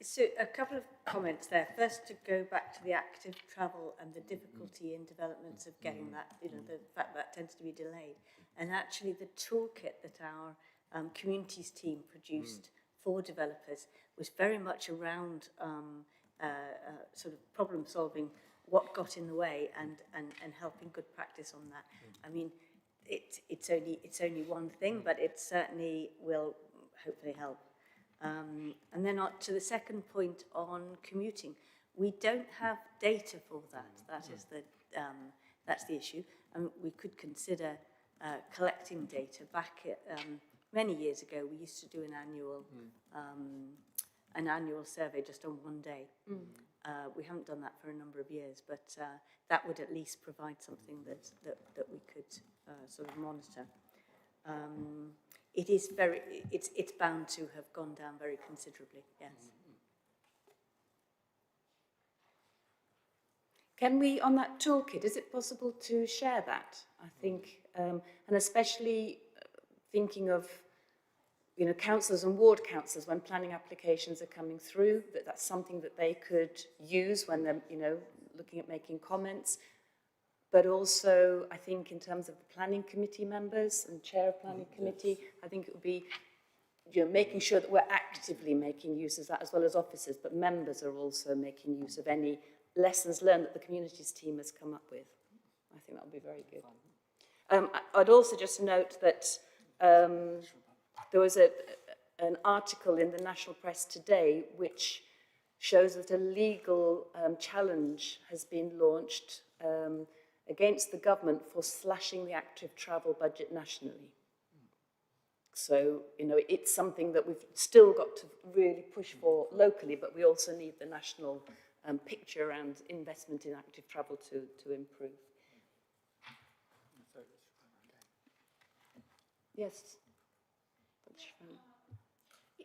So a couple of comments there. First, to go back to the active travel and the difficulty in developments of getting that, you know, the fact that tends to be delayed. And actually the toolkit that our communities team produced for developers was very much around sort of problem solving, what got in the way, and helping good practice on that. I mean, it's only one thing, but it certainly will hopefully help. And then on to the second point on commuting, we don't have data for that. That's the issue. And we could consider collecting data. Back many years ago, we used to do an annual survey just on one day. We haven't done that for a number of years, but that would at least provide something that we could sort of monitor. It's bound to have gone down very considerably, yes. Can we, on that toolkit, is it possible to share that? I think, and especially thinking of, you know, councillors and ward councillors when planning applications are coming through, that's something that they could use when they're, you know, looking at making comments. But also, I think in terms of the planning committee members and chair of planning committee, I think it would be, you know, making sure that we're actively making use of that as well as officers, but members are also. Use of any lessons learned that the communities team has come up with. I think that would be very good. I'd also just note that there was an article in the national press today which shows that a legal challenge has been launched against the government for slashing the active travel budget nationally. So, you know, it's something that we've still got to really push for locally, but we also need the national picture around investment in active travel to improve. Yes.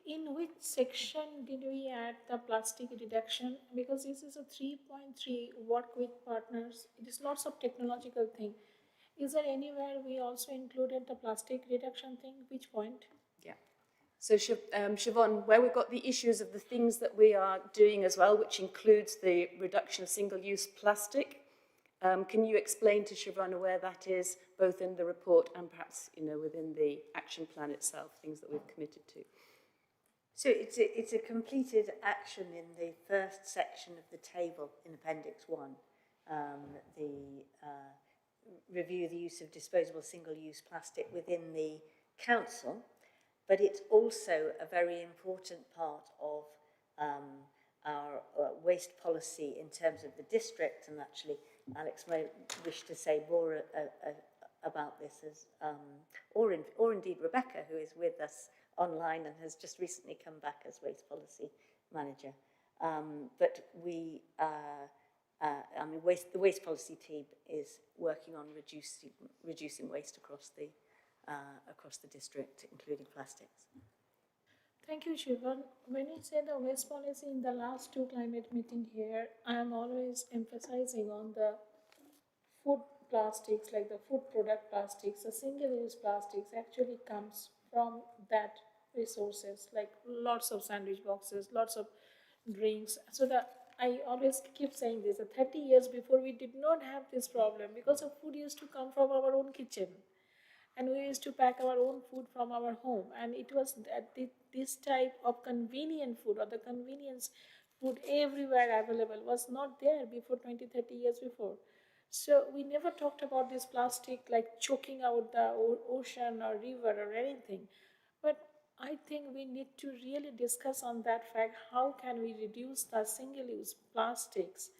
In which section did we add the plastic reduction? Because this is a 3.3, work with partners. It is lots of technological thing. Is there anywhere we also included the plastic reduction thing? Which point? Yeah. So Siobhan, where we've got the issues of the things that we are doing as well, which includes the reduction of single-use plastic, can you explain to Siobhan where that is, both in the report and perhaps, you know, within the action plan itself, things that we've committed to? So it's a completed action in the first section of the table in Appendix 1. Review the use of disposable single-use plastic within the council, but it's also a very important part of our waste policy in terms of the district, and actually Alex may wish to say more about this, as, or indeed Rebecca, who is with us online and has just recently come back as waste policy manager. But we, I mean, the waste policy team is working on reducing waste across the district, including plastics. Thank you, Siobhan. When you say the waste policy in the last two climate meetings here, I am always emphasizing on the food plastics, like the food product plastics. The single-use plastics actually comes from that resources, like lots of sandwich boxes, lots of drinks. So that I always keep saying this, 30 years before we did not have this problem because the food used to come from our own kitchen. And we used to pack our own food from our home. And it was this type of convenient food, or the convenience food everywhere available, was not there before 20, 30 years before. So we never talked about this plastic like choking out the ocean or river or anything. But I think we need to really discuss on that fact, how can we reduce the single-use plastics,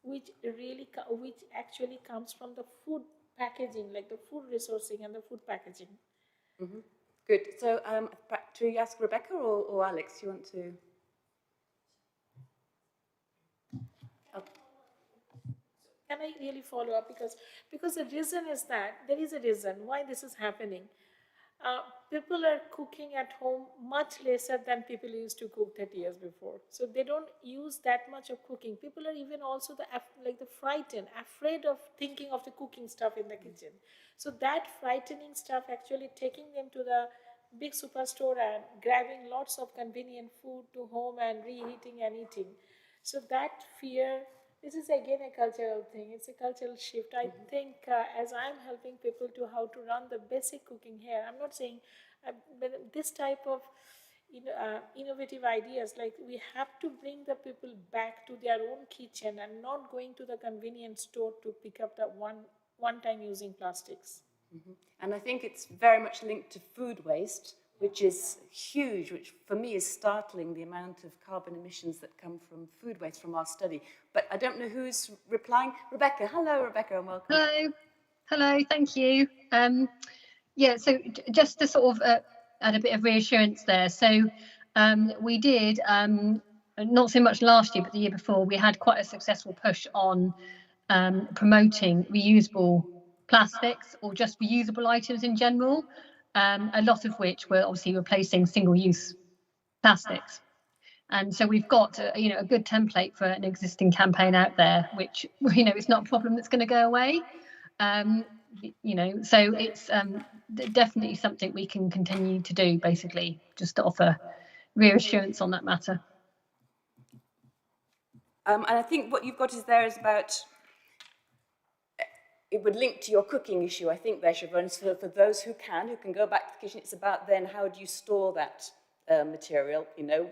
which actually comes from the food packaging, like the food resourcing and the food packaging. Mm-hmm. Good. So to ask Rebecca or Alex, you want to? Oh. Can I really follow up? Because the reason is that, there is a reason why this is happening. People are cooking at home much lesser than people used to cook 30 years before. So they don't use that much of cooking. People are even also frightened, afraid of thinking of the cooking stuff in the kitchen. So that frightening stuff actually taking them to the big superstore and grabbing lots of convenient food to home and reheating and eating. So that fear, this is again a cultural thing. It's a cultural shift. I think as I'm helping people to how to run the basic cooking here, I'm not saying but this type of innovative ideas, like we have to bring the people back to their own kitchen and not going to the convenience store to pick up the one-time using plastics. And I think it's very much linked to food waste, which is huge, which for me is startling, the amount of carbon emissions that come from food waste from our study. But I don't know who's replying. Rebecca, hello, Rebecca, and welcome. Hello, thank you. Yeah, so just to sort of add a bit of reassurance there. So we did, not so much last year, but the year before, we had quite a successful push on promoting reusable plastics or just reusable items in general, a lot of which were obviously replacing single-use plastics. And so we've got a good template for an existing campaign out there, which it's not a problem that's going to go away. So it's definitely something we can continue to do, basically, just to offer reassurance on that matter. And I think what you've got is about, it would link to your cooking issue, I think there, Siobhan, so for those who can go back to the kitchen, it's about then how do you store that material,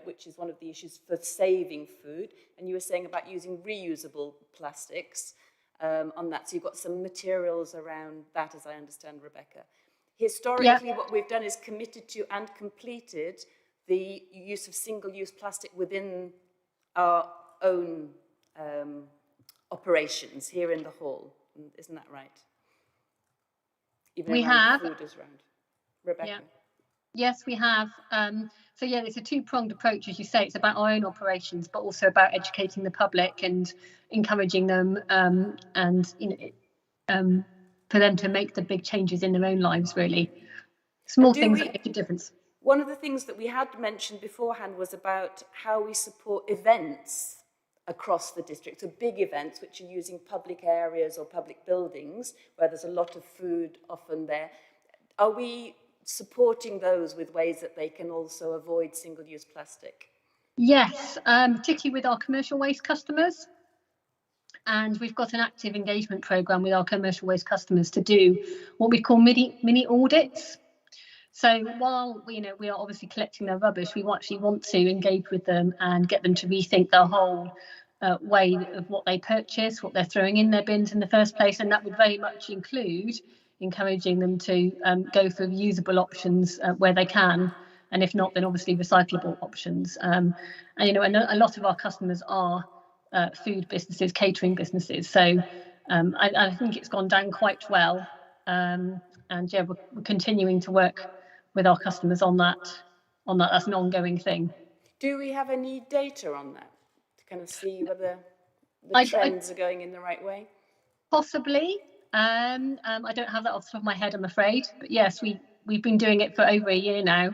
which is one of the issues for saving food. And you were saying about using reusable plastics on that. So you've got some materials around that, as I understand, Rebecca. Historically, what we've done is committed to and completed the use of single-use plastic within our own operations here in the hall. Isn't that right? Even we have. Food is around. Rebecca. Yeah. Yes, we have. So yeah, it's a two-pronged approach, as you say. It's about our own operations, but also about educating the public and encouraging them, for them to make the big changes in their own lives. Really, small things that make a difference. One of the things that we had mentioned beforehand was about how we support events across the district, so big events which are using public areas or public buildings where there's a lot of food often there. Are we supporting those with ways that they can also avoid single-use plastic? Yes, particularly with our commercial waste customers. And we've got an active engagement programme with our commercial waste customers to do what we call mini audits. So while we are obviously collecting their rubbish, we actually want to engage with them and get them to rethink their whole way of what they purchase, what they're throwing in their bins in the first place, and that would very much include encouraging them to go for reusable options where they can, and if not, then obviously recyclable options. And a lot of our customers are food businesses, catering businesses, so I think it's gone down quite well, and yeah, we're continuing to work with our customers on that. That's an ongoing thing. Do we have any data on that to kind of see whether the trends are going in the right way? Possibly. I don't have that off the top of my head, I'm afraid. But yes, we've been doing it for over a year now,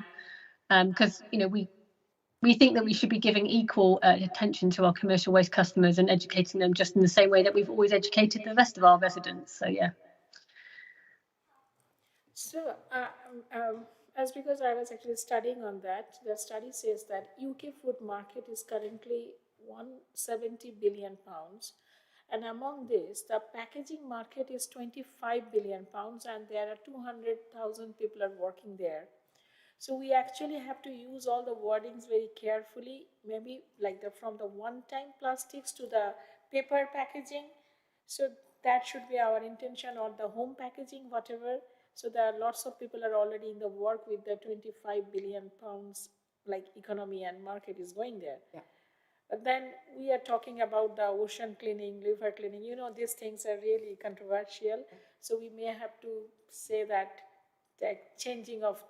because we think that we should be giving equal attention to our commercial waste customers and educating them just in the same way that we've always educated the rest of our residents. So yeah. So, as because I was actually studying on that, the study says that UK food market is currently £170 billion, and among this, the packaging market is £25 billion, and there are 200,000 people are working there. So we actually have to use all the wordings very carefully, maybe like from the one-time plastics to the paper packaging. So that should be our intention, or the home packaging, whatever. So there are lots of people are already in the work with the £25 billion like economy and market is going there. Yeah. But then we are talking about the ocean cleaning, river cleaning. These things are really controversial. So we may have to say that the changing of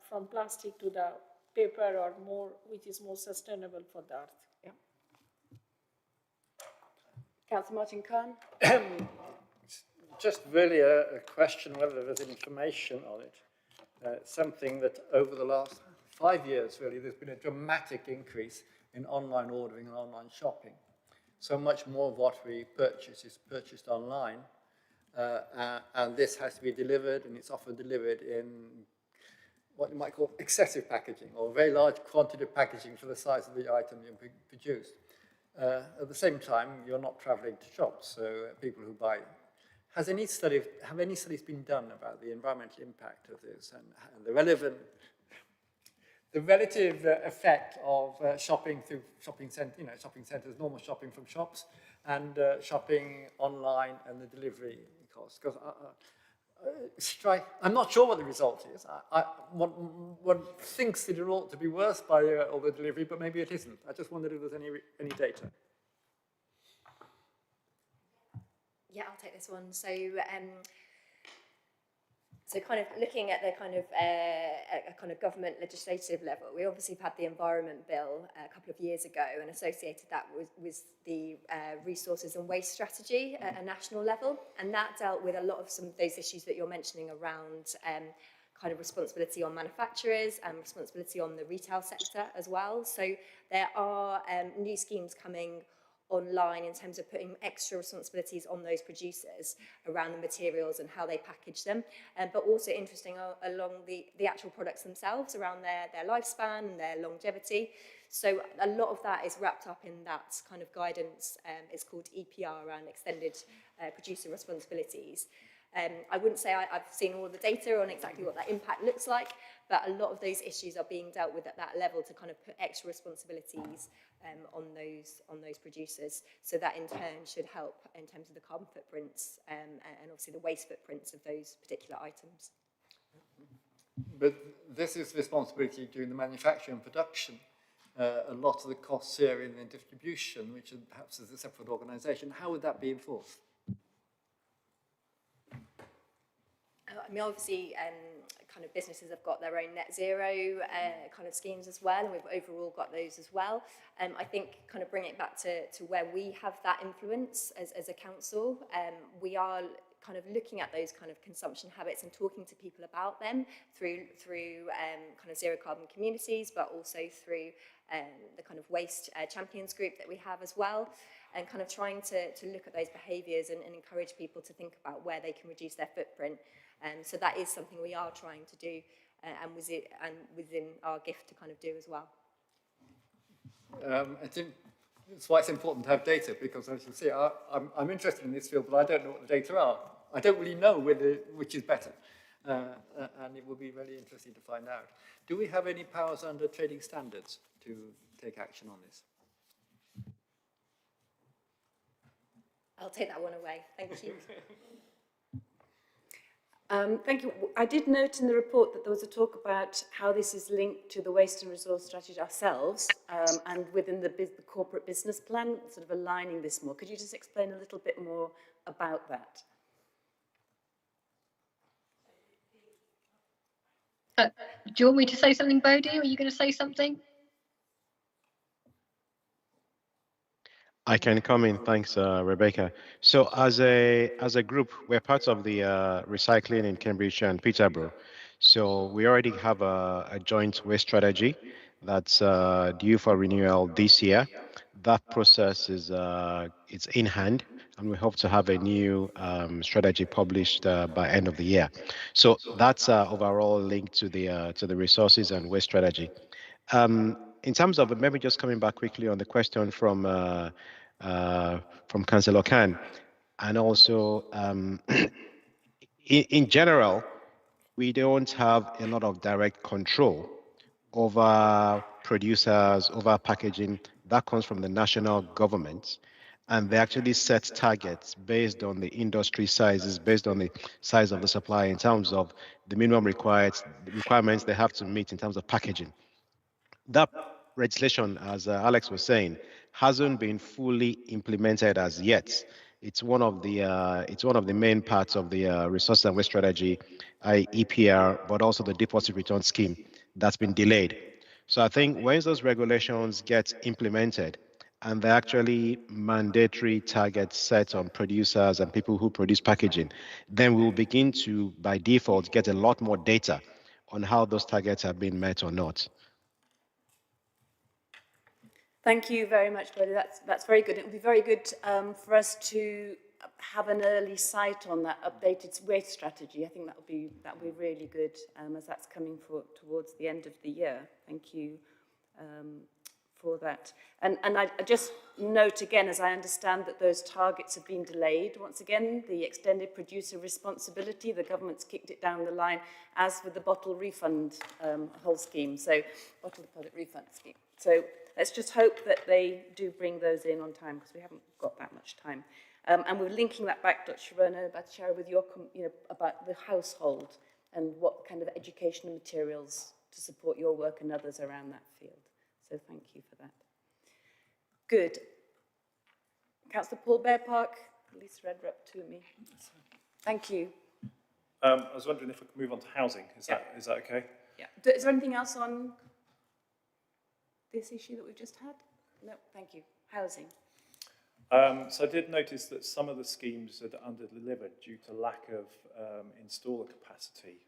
from plastic to the paper or more, which is more sustainable for the earth. Yeah. Councillor Martin Khan. Just really a question whether there's information on it. Something that over the last 5 years, really, there's been a dramatic increase in online ordering and online shopping. So much more of what we purchase is purchased online, and this has to be delivered, and it's often delivered in what you might call excessive packaging, or a very large quantity of packaging for the size of the item being produced. At the same time, you're not traveling to shops, so people who buy. Have any studies been done about the environmental impact of this and the relevant the relative effect of shopping through shopping centres, normal shopping from shops, and shopping online and the delivery costs. Because I'm not sure what the result is. One thinks that it ought to be worse by all the delivery, but maybe it isn't. I just wondered if there's any data. Yeah, I'll take this one. So kind of looking at the kind of a kind of government legislative level, we obviously have had the Environment Bill a couple of years ago and associated that with the Resources and Waste Strategy at a national level. And that dealt with a lot of some of those issues that you're mentioning around kind of responsibility on manufacturers and responsibility on the retail sector as well. So there are new schemes coming online in terms of putting extra responsibilities on those producers around the materials and how they package them, but also interesting along the actual products themselves, around their lifespan and their longevity. So a lot of that is wrapped up in that kind of guidance. It's called EPR, around extended producer responsibilities. I wouldn't say I've seen all the data on exactly what that impact looks like, but a lot of those issues are being dealt with at that level to kind of put extra responsibilities on those producers. So that in turn should help in terms of the carbon footprints and obviously the waste footprints of those particular items. But this is responsibility during the manufacture and production. A lot of the costs here in the distribution, which perhaps is a separate organisation. How would that be enforced? I mean, obviously, kind of businesses have got their own net zero kind of schemes as well, and we've overall got those as well. I think kind of bringing it back to where we have that influence as a council, we are kind of looking at those kind of consumption habits and talking to people about them through kind of zero carbon communities, but also through the kind of waste champions group that we have as well, and kind of trying to look at those behaviours and encourage people to think about where they can reduce their footprint. So that is something we are trying to do, and within our gift to kind of do as well. I think that's why it's important to have data, because as you see, I'm interested in this field, but I don't know what the data are. I don't really know which is better, and it will be really interesting to find out. Do we have any powers under trading standards to take action on this? I'll take that one away. Thank you. Thank you. I did note in the report that there was a talk about how this is linked to the waste and resource strategy ourselves, and within the corporate business plan, sort of aligning this more. Could you just explain a little bit more about that? Do you want me to say something, Bodhi? Are you going to say something? I can come in. Thanks, Rebecca. So as a group, we're part of the recycling in Cambridgeshire and Peterborough. So we already have a joint waste strategy that's due for renewal this year. That process is it's in hand, and we hope to have a new strategy published by end of the year. So that's overall linked to the resources and waste strategy. In terms of maybe just coming back quickly on the question from Councillor Khan, and also in general, we don't have a lot of direct control over producers, over packaging. That comes from the national government, and they actually set targets based on the industry sizes, based on the size of the supply in terms of the minimum requirements they have to meet in terms of packaging. That legislation, as Alex was saying, hasn't been fully implemented as yet. It's one of the main parts of the resource and waste strategy, EPR, but also the deposit return scheme that's been delayed. So I think once those regulations get implemented and they're actually mandatory targets set on producers and people who produce packaging, then we will begin to, by default, get a lot more data on how those targets have been met or not. Thank you very much, Bodhi. That's very good. It would be very good for us to have an early sight on that updated waste strategy. I think that would be really good as that's coming towards the end of the year. Thank you that. And I just note again, as I understand that those targets have been delayed, once again, the extended producer responsibility, the government's kicked it down the line, as with the bottle refund whole scheme, so bottle deposit refund scheme. So let's just hope that they do bring those in on time, because we haven't got that much time. And we're linking that back, Dr. Sharona Bhattacharya, with your, about the household and what kind of educational materials to support your work and others around that field. So thank you for that. Good. Councillor Paul Bearpark, Lisa Redrup to me. Thank you. I was wondering if we could move on to housing. Is that okay? Yeah. Is there anything else on this issue that we've just had? No, thank you. Housing. So I did notice that some of the schemes had under-delivered due to lack of installer capacity,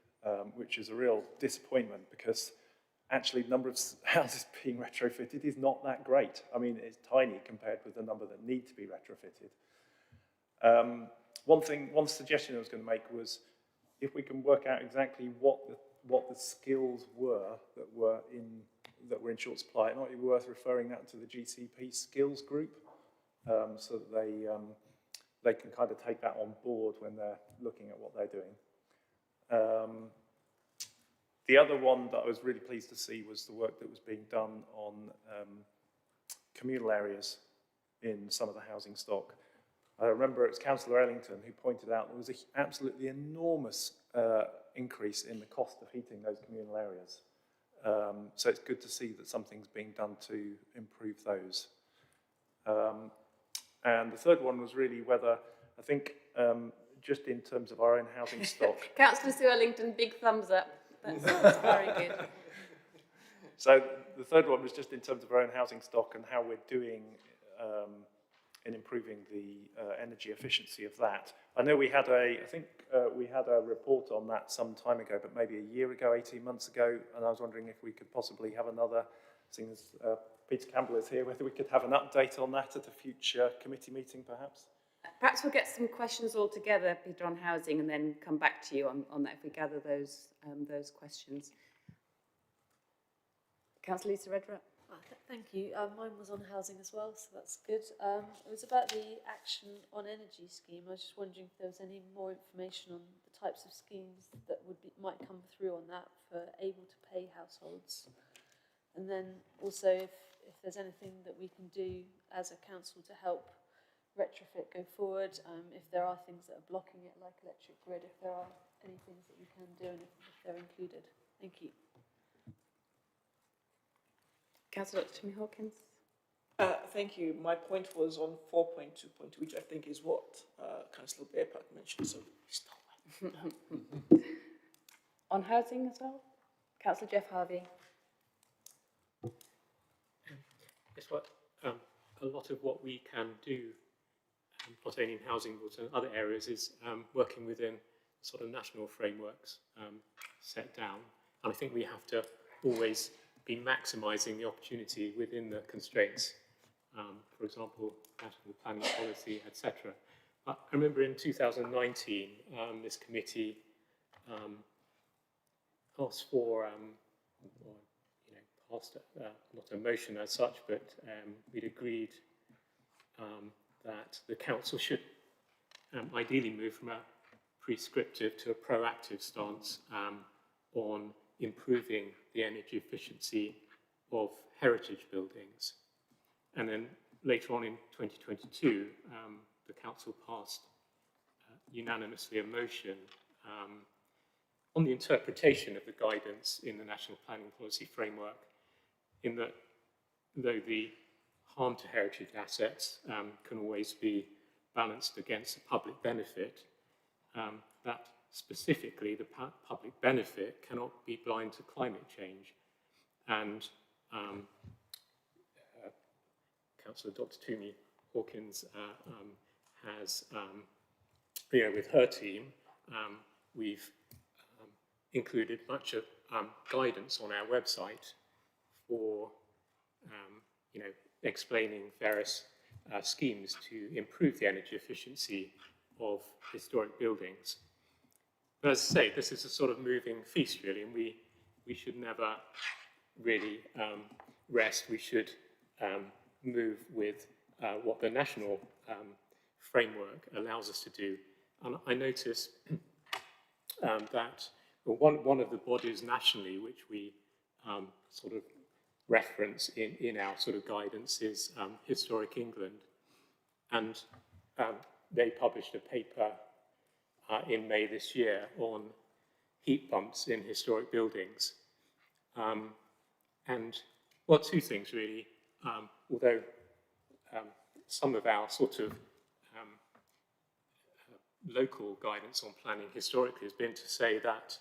which is a real disappointment because actually the number of houses being retrofitted is not that great. I mean, it's tiny compared with the number that need to be retrofitted. One suggestion I was going to make was if we can work out exactly what the skills were that were in short supply, it might be worth referring that to the GCP skills group, so that they can kind of take that on board when they're looking at what they're doing. The other one that I was really pleased to see was the work that was being done on communal areas in some of the housing stock. I remember it was Councillor Ellington who pointed out there was an absolutely enormous increase in the cost of heating those communal areas. So it's good to see that something's being done to improve those. And the third one was really whether, I think, just in terms of our own housing stock. Councillor Sue Ellington, big thumbs up. That's very good. So the third one was just in terms of our own housing stock and how we're doing in improving the energy efficiency of that. I know we had we had a report on that some time ago, but maybe a year ago, 18 months ago, and I was wondering if we could possibly have another, seeing as Peter Campbell is here, whether we could have an update on that at a future committee meeting, perhaps? Perhaps we'll get some questions all together, Peter, on housing, and then come back to you on that if we gather those questions. Councillor Lisa Redrup. Thank you. Mine was on housing as well, so that's good. It was about the Action on Energy scheme. I was just wondering if there was any more information on the types of schemes that might come through on that for able-to-pay households. And then also if there's anything that we can do as a council to help retrofit go forward, if there are things that are blocking it, like electric grid, if there are any things that we can do and if they're included. Thank you. Councillor Dr. Timmy Hawkins. Thank you. My point was on 4.2.2, which I think is what Councillor Bearpark mentioned, so stop. On housing as well? Councillor Jeff Harvey. Guess what? A lot of what we can do, not only in housing but in other areas, is working within sort of national frameworks set down. And I think we have to always be maximising the opportunity within the constraints. For example, national planning policy, etc. I remember in 2019, this committee asked for, passed not a motion as such, but we'd agreed that the council should ideally move from a prescriptive to a proactive stance on improving the energy efficiency of heritage buildings. And then later on in 2022, the council passed unanimously a motion on the interpretation of the guidance in the National Planning Policy Framework, in that though the harm to heritage assets can always be balanced against the public benefit, that specifically the public benefit cannot be blind to climate change. And Councillor Dr. Toomey Hawkins has, with her team, we've included much of guidance on our website for, explaining various schemes to improve the energy efficiency of historic buildings. But as I say, this is a sort of moving feast, really, and we should never really rest. We should move with what the national framework allows us to do. And I noticed that one of the bodies nationally which we sort of reference in our sort of guidance is Historic England. And they published a paper in May this year on heat pumps in historic buildings. And, well, two things really, although some of our sort of local guidance on planning historically has been to say that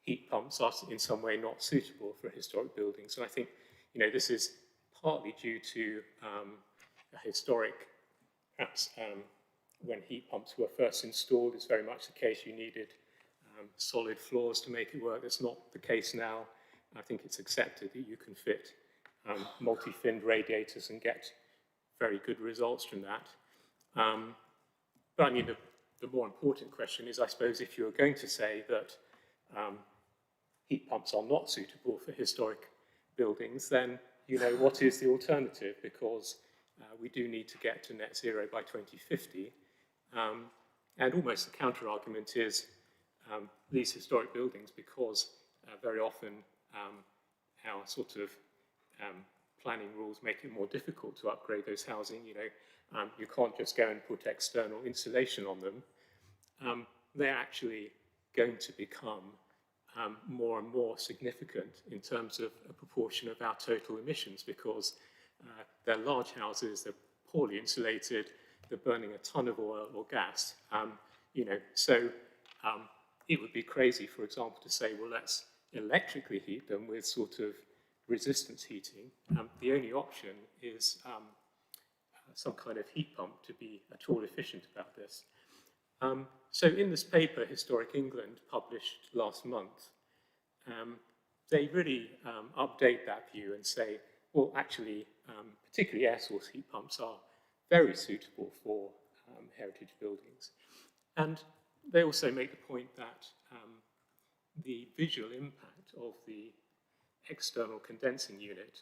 heat pumps are in some way not suitable for historic buildings. And I think, you know, this is partly due to a historic, perhaps when heat pumps were first installed, it's very much the case you needed solid floors to make it work. That's not the case now. I think it's accepted that you can fit multi-finned radiators and get very good results from that. But I mean, the more important question is, I suppose, if you're going to say that heat pumps are not suitable for historic buildings, then, you know, what is the alternative? Because we do need to get to net zero by 2050. And almost the counter-argument is these historic buildings, because very often our sort of planning rules make it more difficult to upgrade those housing. You know, you can't just go and put external insulation on them. They're actually going to become more and more significant in terms of a proportion of our total emissions, because they're large houses, they're poorly insulated, they're burning a ton of oil or gas. You know, so it would be crazy, for example, to say, well, let's electrically heat them with sort of resistance heating. The only option is some kind of heat pump to be at all efficient about this. So in this paper, Historic England, published last month, they really update that view and say, well, actually, particularly air source heat pumps are very suitable for heritage buildings. And they also make the point that the visual impact of the external condensing unit,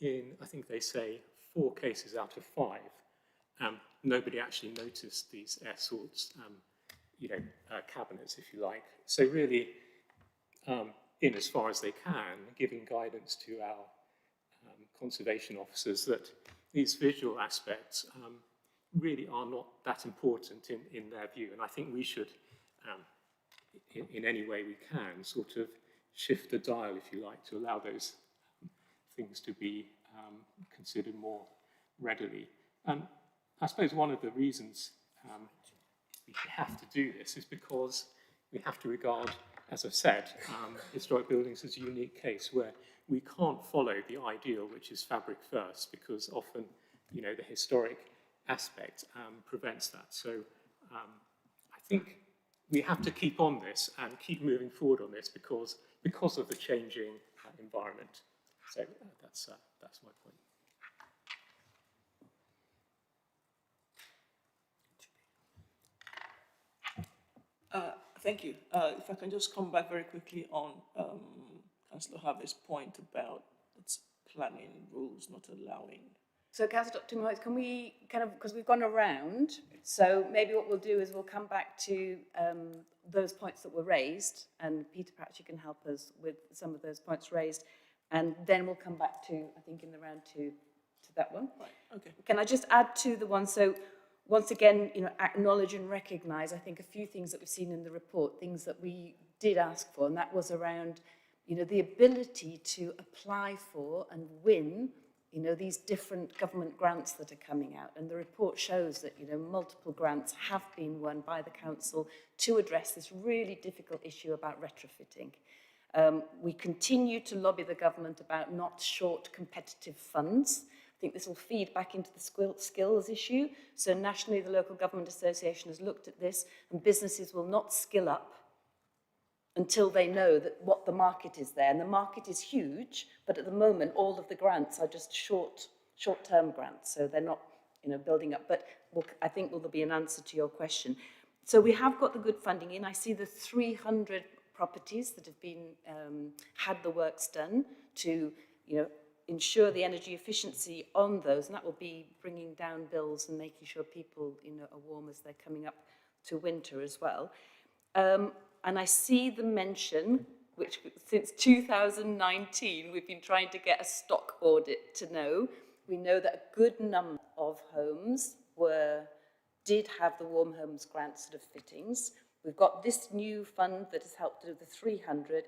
in, I think they say, 4 cases out of 5, nobody actually noticed these air source, you know, cabinets, if you like. So really, in as far as they can, giving guidance to our conservation officers that these visual aspects really are not that important in their view. And I think we should, in any way we can, sort of shift the dial, if you like, to allow those things to be considered more readily. I suppose one of the reasons we have to do this is because we have to regard, as I've said, historic buildings as a unique case where we can't follow the ideal, which is fabric first, because often, you know, the historic aspect prevents that. So I think we have to keep on this and keep moving forward on this because of the changing environment. So that's my point. Thank you. If I can just come back very quickly on Councillor Harvey's point about its planning rules not allowing. So, Councillor Dr. Moyes, can we kind of, because we've gone around, so maybe what we'll do is we'll come back to those points that were raised, and Peter, perhaps you can help us with some of those points raised, and then we'll come back to, I think, in the round to that one. Right, okay. Can I just add to the one, so once again, you know, acknowledge and recognise, I think, a few things that we've seen in the report, things that we did ask for, and that was around, you know, the ability to apply for and win, you know, these different government grants that are coming out. And the report shows that, you know, multiple grants have been won by the council to address this really difficult issue about retrofitting. We continue to lobby the government about not short competitive funds. I think this will feed back into the skills issue. So nationally, the Local Government Association has looked at this, and businesses will not skill up until they know that what the market is there. And the market is huge, but at the moment, all of the grants are just short-term grants. So they're not, you know, building up. But I think will there be an answer to your question. So we have got the good funding in. I see the 300 properties that have been, had the works done to, you know, ensure the energy efficiency on those, and that will be bringing down bills and making sure people, you know, are warm as they're coming up to winter as well. And I see the mention, which since 2019, we've been trying to get a stock audit to know. We know that a good number of homes did have the Warm Homes Grant sort of fittings. We've got this new fund that has helped do the 300,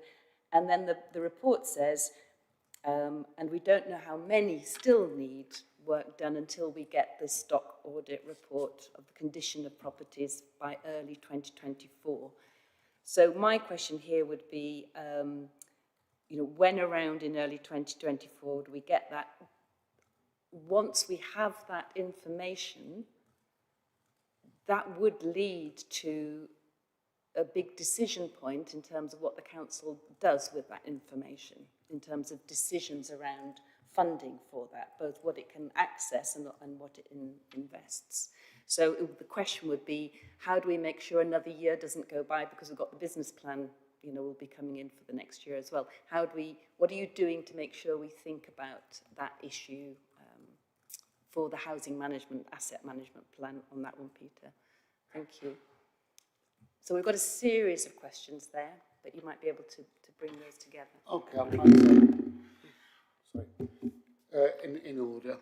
and then the report says, and we don't know how many still need work done until we get the stock audit report of the condition of properties by early 2024. So my question here would be, you know, when around in early 2024 do we get that? Once we have that information, that would lead to a big decision point in terms of what the council does with that information, in terms of decisions around funding for that, both what it can access and what it invests. So the question would be, how do we make sure another year doesn't go by, because we've got the business plan, you know, will be coming in for the next year as well. What are you doing to make sure we think about that issue for the housing management, asset management plan on that one, Peter? Thank you. So we've got a series of questions there, but you might be able to bring those together. Okay, I'll try and in order.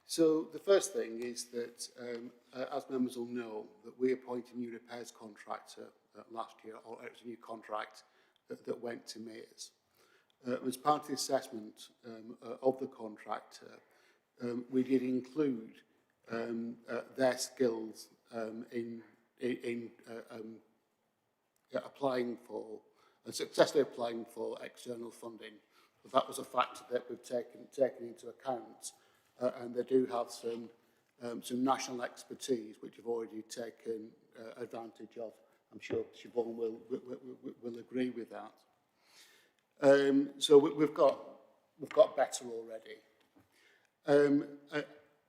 So the first thing is that, as members will know, that we appointed a new repairs contractor last year, or it was a new contract that went to Mayors. As part of the assessment of the contractor, we did include their skills in applying for, and successfully applying for external funding. So that was a factor that we've taken into account, and they do have some national expertise which have already taken advantage of. I'm sure Siobhan will agree with that. So we've got better already.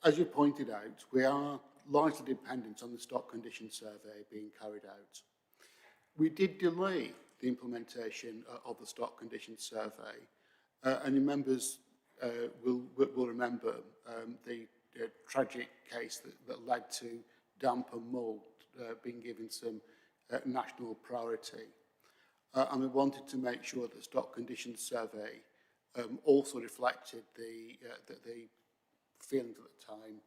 As you pointed out, we are largely dependent on the stock condition survey being carried out. We did delay the implementation of the stock condition survey, and your members will remember the tragic case that led to damp and mould being given some national priority. And we wanted to make sure that the stock condition survey also reflected the feelings at the time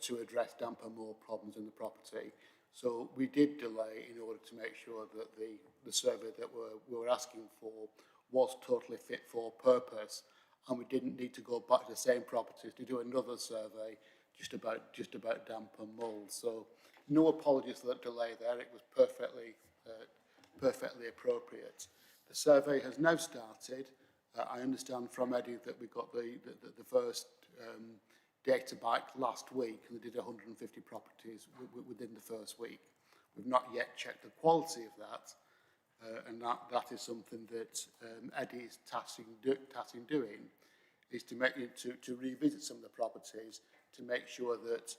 to address damp and mould problems in the property. So we did delay in order to make sure that the survey that we were asking for was totally fit for purpose, and we didn't need to go back to the same properties to do another survey just about damp and mould. So no apologies for that delay there. It was perfectly appropriate. The survey has now started. I understand from Eddie that we got the first data back last week, and they did 150 properties within the first week. We've not yet checked the quality of that, and that is something that Eddie is tasking doing, is to revisit some of the properties to make sure that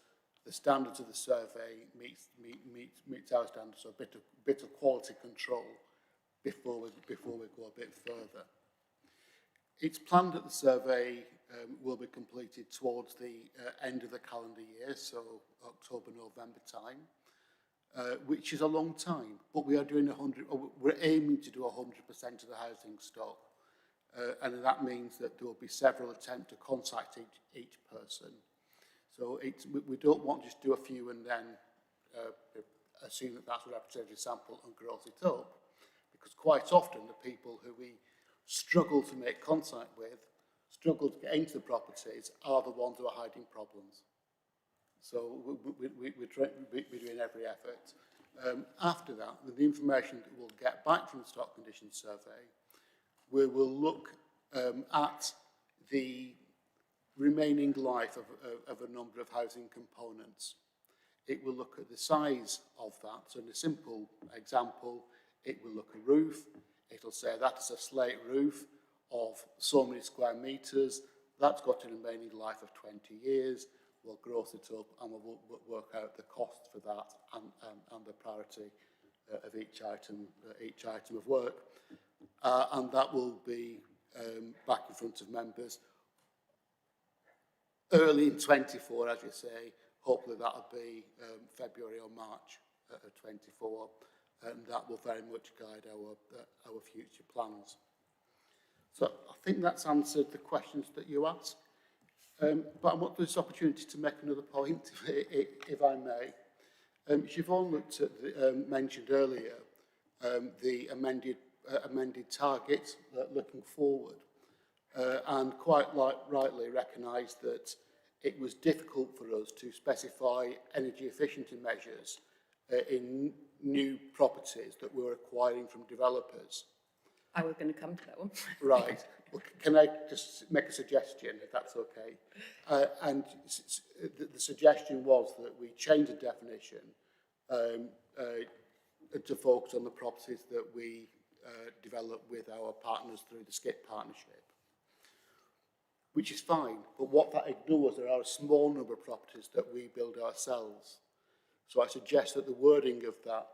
the standards of the survey meets our standards, so a bit of quality control before we go a bit further. It's planned that the survey will be completed towards the end of the calendar year, so October, November time, which is a long time, but we are doing we're aiming to do 100% of the housing stock, and that means that there will be several attempts to contact each person. So we don't want to just do a few and then assume that that's a representative sample and gross it up, because quite often the people who we struggle to make contact with, struggle to get into the properties, are the ones who are hiding problems. So we're doing every effort. After that, with the information that we'll get back from the stock condition survey, we will look at the remaining life of a number of housing components. It will look at the size of that. So in a simple example, it will look at a roof. It'll say that is a slate roof of so many square metres. That's got a remaining life of 20 years. We'll gross it up and we'll work out the cost for that and the priority of each item of work. And that will be back in front of members. early in 24, as you say. Hopefully that'll be February or March of 24, and that will very much guide our future plans. So I think that's answered the questions that you asked. But I want this opportunity to make another point, if I may. Siobhan looked at mentioned earlier the amended targets looking forward, and quite rightly recognised that it was difficult for us to specify energy efficiency measures in new properties that we were acquiring from developers. I was going to come to that one. Right. Well, can I just make a suggestion, if that's okay? And the suggestion was that we change the definition to focus on the properties that we develop with our partners through the SKIP partnership, which is fine. But what that ignores, there are a small number of properties that we build ourselves. So I suggest that the wording of that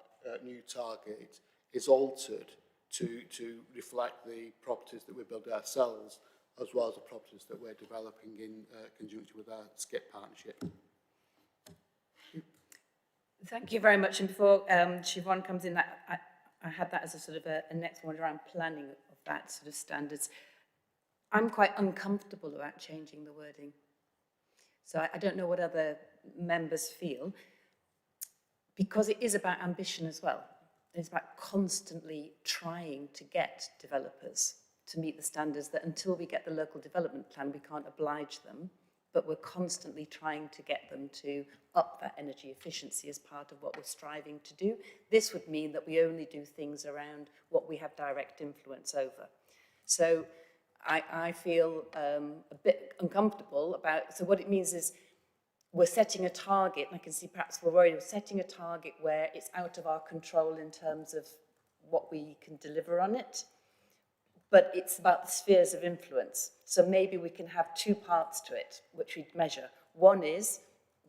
new target is altered to reflect the properties that we build ourselves, as well as the properties that we're developing in conjunction with our SKIP partnership. Thank you very much. And before Siobhan comes in, I had that as a sort of a next one around planning of that sort of standards. I'm quite uncomfortable about changing the wording. So I don't know what other members feel, because it is about ambition as well. It's about constantly trying to get developers to meet the standards that until we get the local development plan, we can't oblige them, but we're constantly trying to get them to up that energy efficiency as part of what we're striving to do. This would mean that we only do things around what we have direct influence over. So I feel a bit uncomfortable about, so what it means is we're setting a target, and I can see perhaps we're worried, we're setting a target where it's out of our control in terms of what we can deliver on it, but it's about the spheres of influence. So maybe we can have two parts to it, which we measure. One is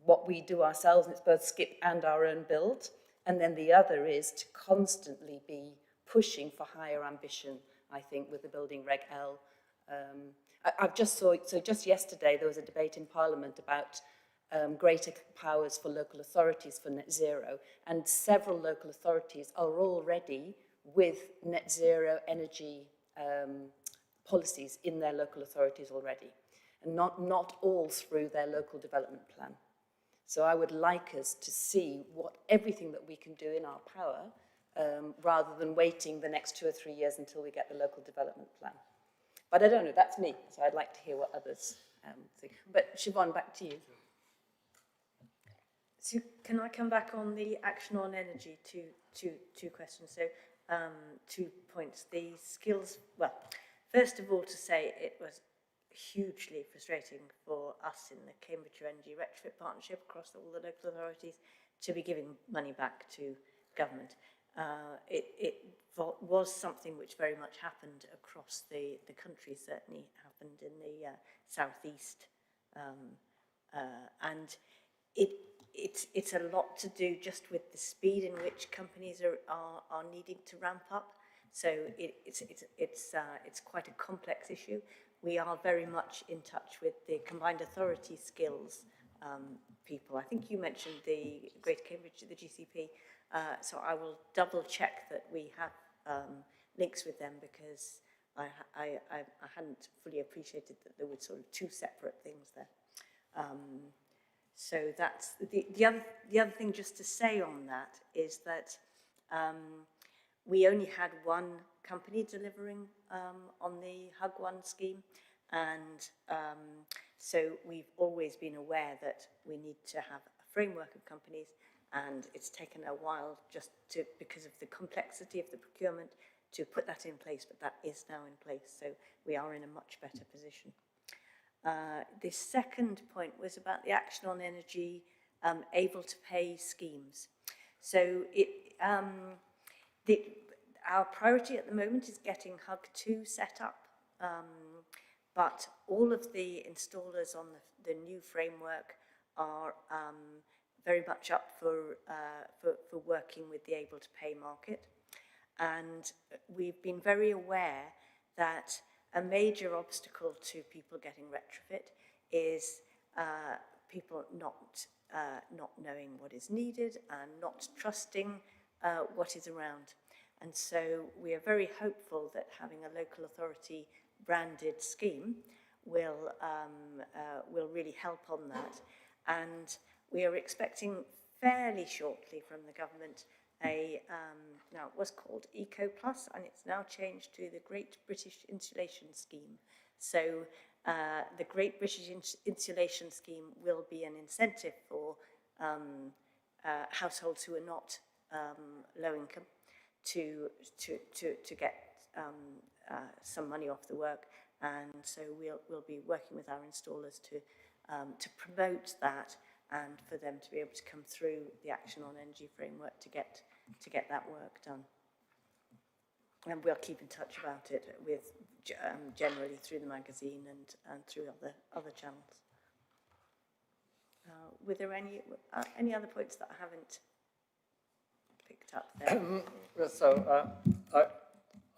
what we do ourselves, and it's both SKIP and our own build, and then the other is to constantly be pushing for higher ambition, I think, with the Building Reg L. I've just saw, so just yesterday there was a debate in Parliament about greater powers for local authorities for net zero, and several local authorities are already with net zero energy policies in their local authorities already, and not all through their local development plan. So I would like us to see everything that we can do in our power, rather than waiting the next 2 or 3 years until we get the local development plan. But I don't know, that's me, so I'd like to hear what others think. But Siobhan, back to you. So can I come back on the action on energy? Two questions. So 2 points. The skills, well, first of all, to say it was hugely frustrating for us in the Cambridgeshire Energy Retrofit Partnership across all the local authorities to be giving money back to government. It was something which very much happened across the country, certainly happened in the southeast, and it's a lot to do just with the speed in which companies are needing to ramp up. So it's quite a complex issue. We are very much in touch with the combined authority skills people. I think you mentioned the Greater Cambridge, the GCP. So I will double check that we have links with them, because I hadn't fully appreciated that there were sort of two separate things there. So that's the other thing just to say on that is that we only had one company delivering on the Hug One scheme, and so we've always been aware that we need to have a framework of companies, and it's taken a while just because of the complexity of the procurement to put that in place, but that is now in place, so we are in a much better position. The second point was about the action on energy, able to pay schemes. So our priority at the moment is getting Hug 2 set up, but all of the installers on the new framework are very much up for working with the able to pay market. And we've been very aware that a major obstacle to people getting retrofit is people not knowing what is needed and not trusting what is around. And so we are very hopeful that having a local authority branded scheme will really help on that. And we are expecting fairly shortly from the government now it was called Eco Plus and it's now changed to the Great British Insulation Scheme. So the Great British Insulation Scheme will be an incentive for households who are not low income to get some money off the work, and so we'll be working with our installers to promote that and for them to be able to come through the Action on Energy framework to get that work done. And we'll keep in touch about it with generally through the magazine and through other channels. Were there any other points that I haven't picked up there? So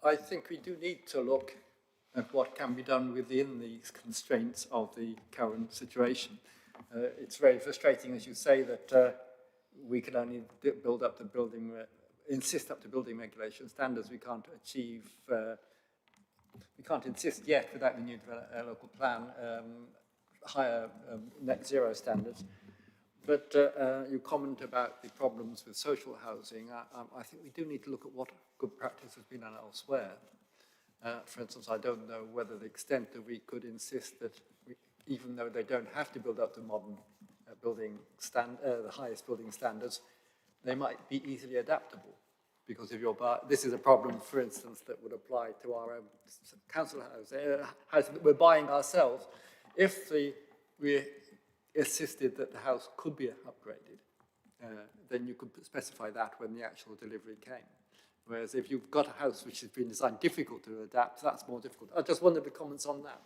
I think we do need to look at what can be done within these constraints of the current situation. It's very frustrating, as you say, that we can only build up the building, insist up to building regulation standards. We can't achieve, we can't insist yet without the new local plan, higher net zero standards. But you comment about the problems with social housing. I think we do need to look at what good practice has been done elsewhere. For instance, I don't know whether the extent that we could insist that even though they don't have to build up to modern the highest building standards, they might be easily adaptable. Because if you're this is a problem, for instance, that would apply to our own council housing that we're buying ourselves. If we insisted that the house could be upgraded, then you could specify that when the actual delivery came. Whereas if you've got a house which has been designed difficult to adapt, that's more difficult. I just wondered the comments on that.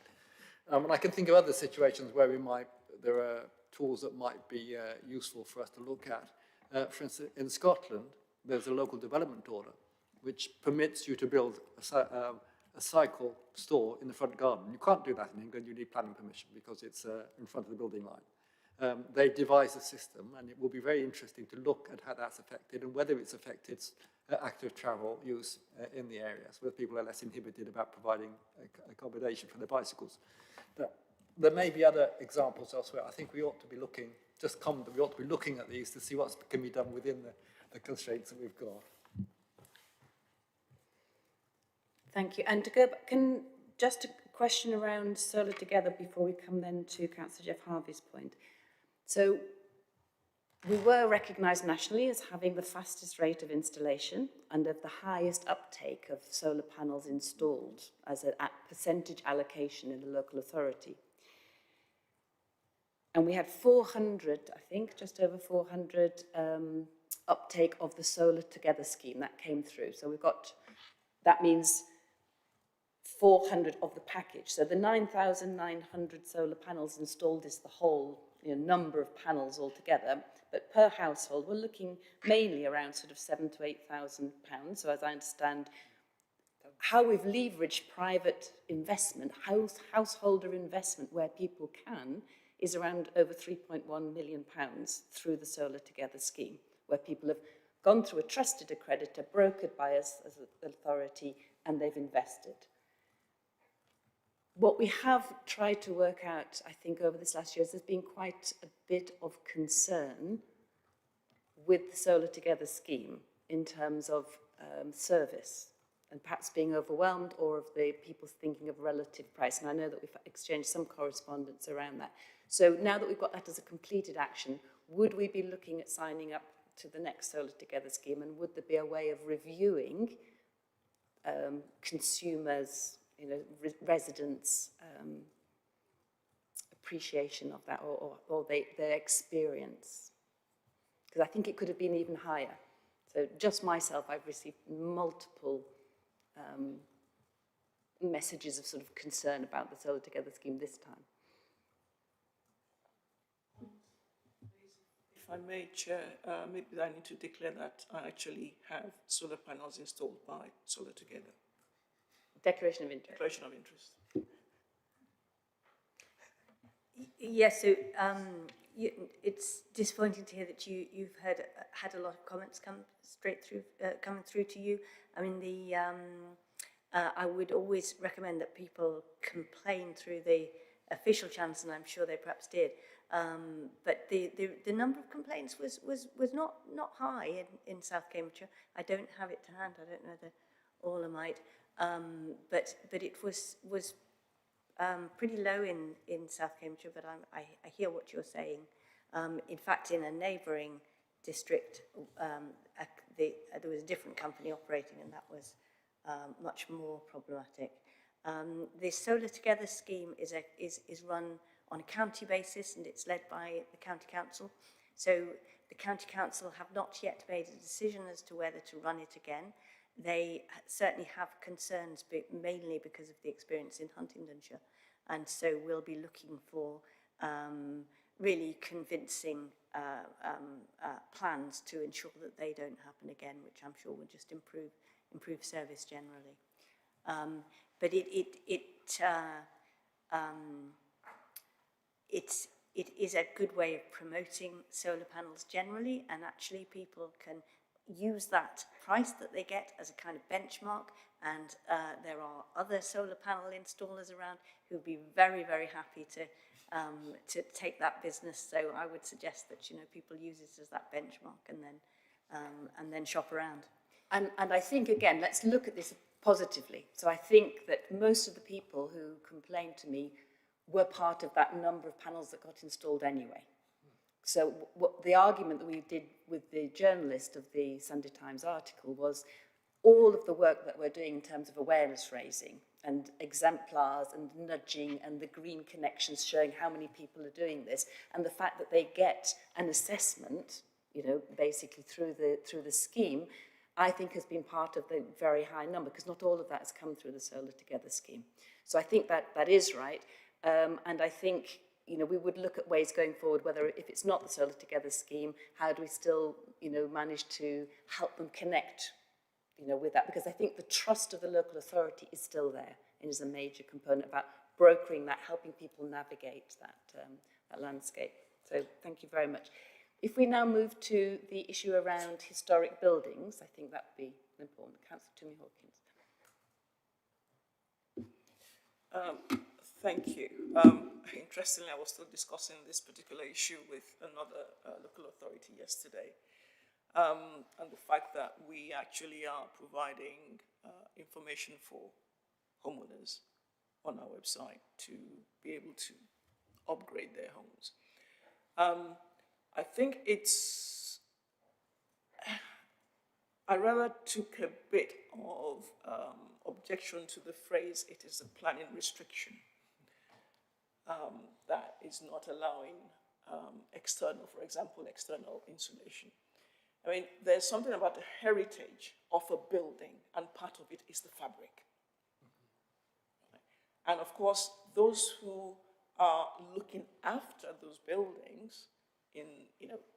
And I can think of other situations where there are tools that might be useful for us to look at. For instance, in Scotland, there's a local development order which permits you to build a cycle store in the front garden. You can't do that in England, you need planning permission because it's in front of the building line. They devised a system, and it will be very interesting to look at how that's affected and whether it's affected active travel use in the areas where people are less inhibited about providing accommodation for their bicycles. There may be other examples elsewhere. I think we ought to be looking, we ought to be looking at these to see what can be done within the constraints that we've got. Thank you. And to go back, just a question around Solar Together before we come then to Councillor Jeff Harvey's point. So we were recognised nationally as having the fastest rate of installation and of the highest uptake of solar panels installed as a percentage allocation in the local authority. And we had 400, I think, just over 400 uptake of the Solar Together scheme that came through. So we've got, that means 400 of the package. So the 9,900 solar panels installed is the whole number of panels altogether. But per household, we're looking mainly around sort of £7,000 to £8,000. So as I understand, how we've leveraged private investment, householder investment where people can, is around over £3.1 million through the Solar Together scheme, where people have gone through a trusted accreditor, brokered by us as an authority, and they've invested. What we have tried to work out, I think, over this last year is there's been quite a bit of concern with the Solar Together scheme in terms of service and perhaps being overwhelmed, or of the people thinking of relative price. And I know that we've exchanged some correspondence around that. So now that we've got that as a completed action, would we be looking at signing up to the next Solar Together scheme, and would there be a way of reviewing consumers, residents' appreciation of that, or their experience? Because I think it could have been even higher. So just myself, I've received multiple messages of sort of concern about the Solar Together scheme this time. If I may, Chair, maybe I need to declare that I actually have solar panels installed by Solar Together. Declaration of interest. Declaration of interest. Yes, so it's disappointing to hear that you've had a lot of comments coming through to you. I mean, I would always recommend that people complain through the official channels, and I'm sure they perhaps did. But the number of complaints was not high in South Cambridgeshire. I don't have it to hand. I don't know all I might. But it was pretty low in South Cambridgeshire, but I hear what you're saying. In fact, in a neighbouring district, there was a different company operating, and that was much more problematic. The Solar Together scheme is run on a county basis, and it's led by the county council. So the county council have not yet made a decision as to whether to run it again. They certainly have concerns, mainly because of the experience in Huntingdonshire. And so we'll be looking for really convincing plans to ensure that they don't happen again, which I'm sure will just improve service generally. But it is a good way of promoting solar panels generally, and actually people can use that price that they get as a kind of benchmark, and there are other solar panel installers around who would be very, very happy to take that business. So I would suggest that people use it as that benchmark, and then shop around. And I think, again, let's look at this positively. So I think that most of the people who complained to me were part of that number of panels that got installed anyway. So the argument that we did with the journalist of the Sunday Times article was all of the work that we're doing in terms of awareness raising and exemplars and nudging and the green connections showing how many people are doing this, and the fact that they get an assessment, basically through the scheme, I think has been part of the very high number, because not all of that has come through the Solar Together scheme. So I think that is right. And I think, we would look at ways going forward, whether if it's not the Solar Together scheme, how do we still, manage to help them connect, with that? Because I think the trust of the local authority is still there and is a major component about brokering that, helping people navigate that landscape. So thank you very much. If we now move to the issue around historic buildings, I think that would be important. Councillor Toomey Hawkins. Thank you. Interestingly, I was still discussing this particular issue with another local authority yesterday. And the fact that we actually are providing information for homeowners on our website to be able to upgrade their homes. I think I rather took a bit of objection to the phrase, it is a planning restriction that is not allowing for example, external insulation. I mean, there's something about the heritage of a building, and part of it is the fabric. And of course, those who are looking after those buildings in,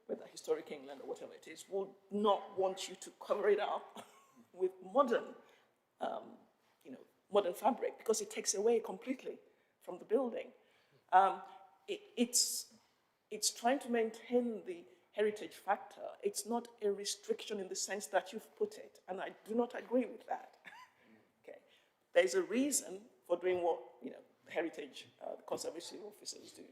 whether historic England or whatever it is, would not want you to cover it up with modern, modern fabric, because it takes away completely from the building. It's trying to maintain the heritage factor. It's not a restriction in the sense that you've put it, and I do not agree with that. Okay, there's a reason for doing what heritage conservation officers do,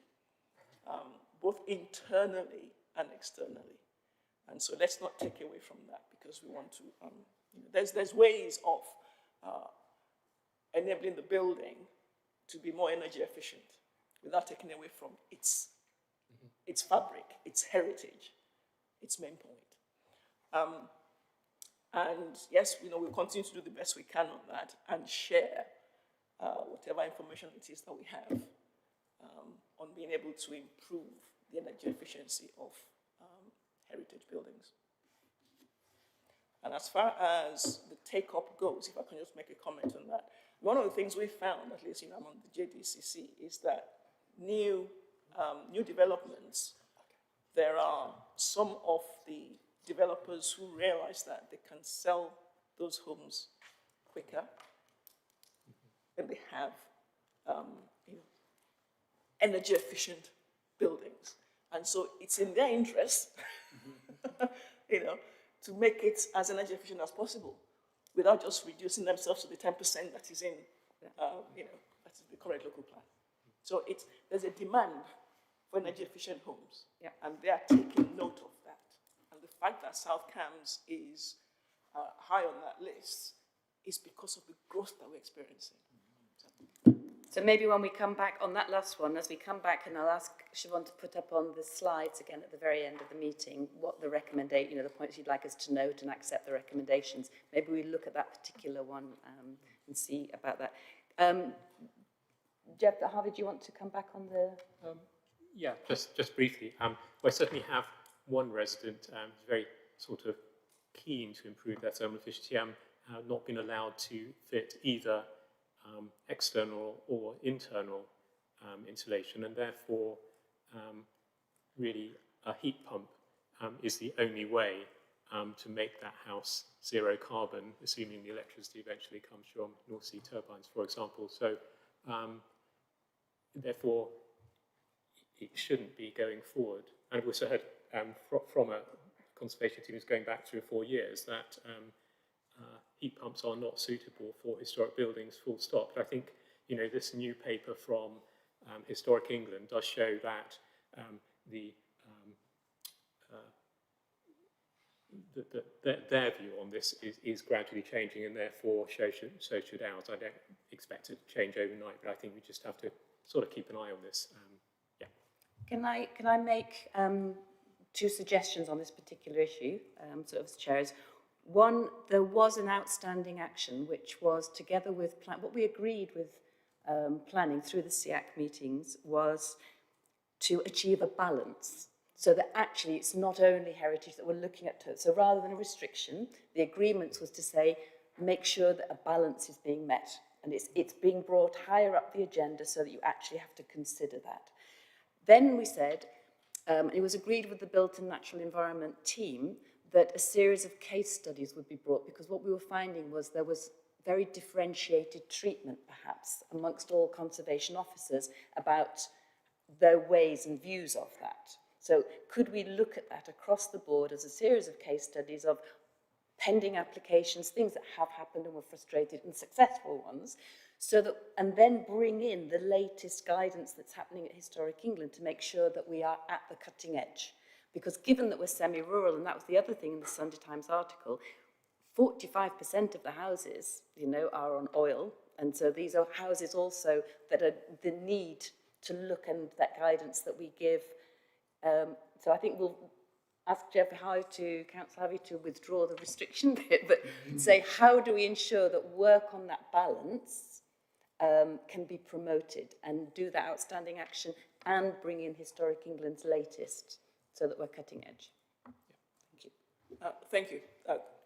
both internally and externally, and so let's not take away from that, because we want to. There's ways of enabling the building to be more energy efficient without taking away from its fabric, its heritage, its main point. And yes, we'll continue to do the best we can on that and share whatever information it is that we have on being able to improve the energy efficiency of heritage buildings. And as far as the take-up goes, if I can just make a comment on that, one of the things we found, at least among the JDCC, is that new developments, there are some of the developers who realize that they can sell those homes quicker, and they have energy efficient buildings. And so it's in their interest, you know, to make it as energy efficient as possible without just reducing themselves to the 10% that is in, you know, that is the current local plan. So there's a demand for energy efficient homes, and they are taking note of that. And the fact that South Cambs is high on that list is because of the growth that we're experiencing. So maybe when we come back on that last one, as we come back, and I'll ask Siobhan to put up on the slides again at the very end of the meeting, what the recommendation, you know, the points you'd like us to note and accept the recommendations. Maybe we look at that particular one and see about that. Jeff, Harvey, do you want to come back on the... Yeah, just briefly. Well, I certainly have one resident who's very sort of keen to improve their thermal efficiency. Not been allowed to fit either external or internal insulation, and therefore really a heat pump is the only way to make that house zero carbon, assuming the electricity eventually comes from North Sea turbines, for example. So therefore it shouldn't be going forward. And I've also heard from a conservation team who's going back 3 or 4 years that heat pumps are not suitable for historic buildings, full stop. But I think, you know, this new paper from Historic England does show that their view on this is gradually changing, and therefore so should ours. I don't expect it to change overnight, but I think we just have to sort of keep an eye on this. Can I make 2 suggestions on this particular issue, sort of as chairs? One, there was an outstanding action, which was together with what we agreed with planning through the SEAC meetings was to achieve a balance, so that actually it's not only heritage that we're looking at. So rather than a restriction, the agreement was to say, make sure that a balance is being met, and it's being brought higher up the agenda so that you actually have to consider that. Then we said, it was agreed with the Built and Natural Environment team that a series of case studies would be brought, because what we were finding was there was very differentiated treatment, perhaps, amongst all conservation officers about their ways and views of that. So could we look at that across the board as a series of case studies of pending applications, things that have happened and were frustrated, and successful ones, so that, and then bring in the latest guidance that's happening at Historic England to make sure that we are at the cutting edge. Because given that we're semi-rural, and that was the other thing in the Sunday Times article, 45% of the houses, you know, are on oil. And so these are houses also that are the need to look, and that guidance that we give. So I think we'll ask Councillor Harvey to withdraw the restriction bit, but say, how do we ensure that work on that balance can be promoted, and do that outstanding action and bring in Historic England's latest, so that we're cutting edge. Thank you. Thank you.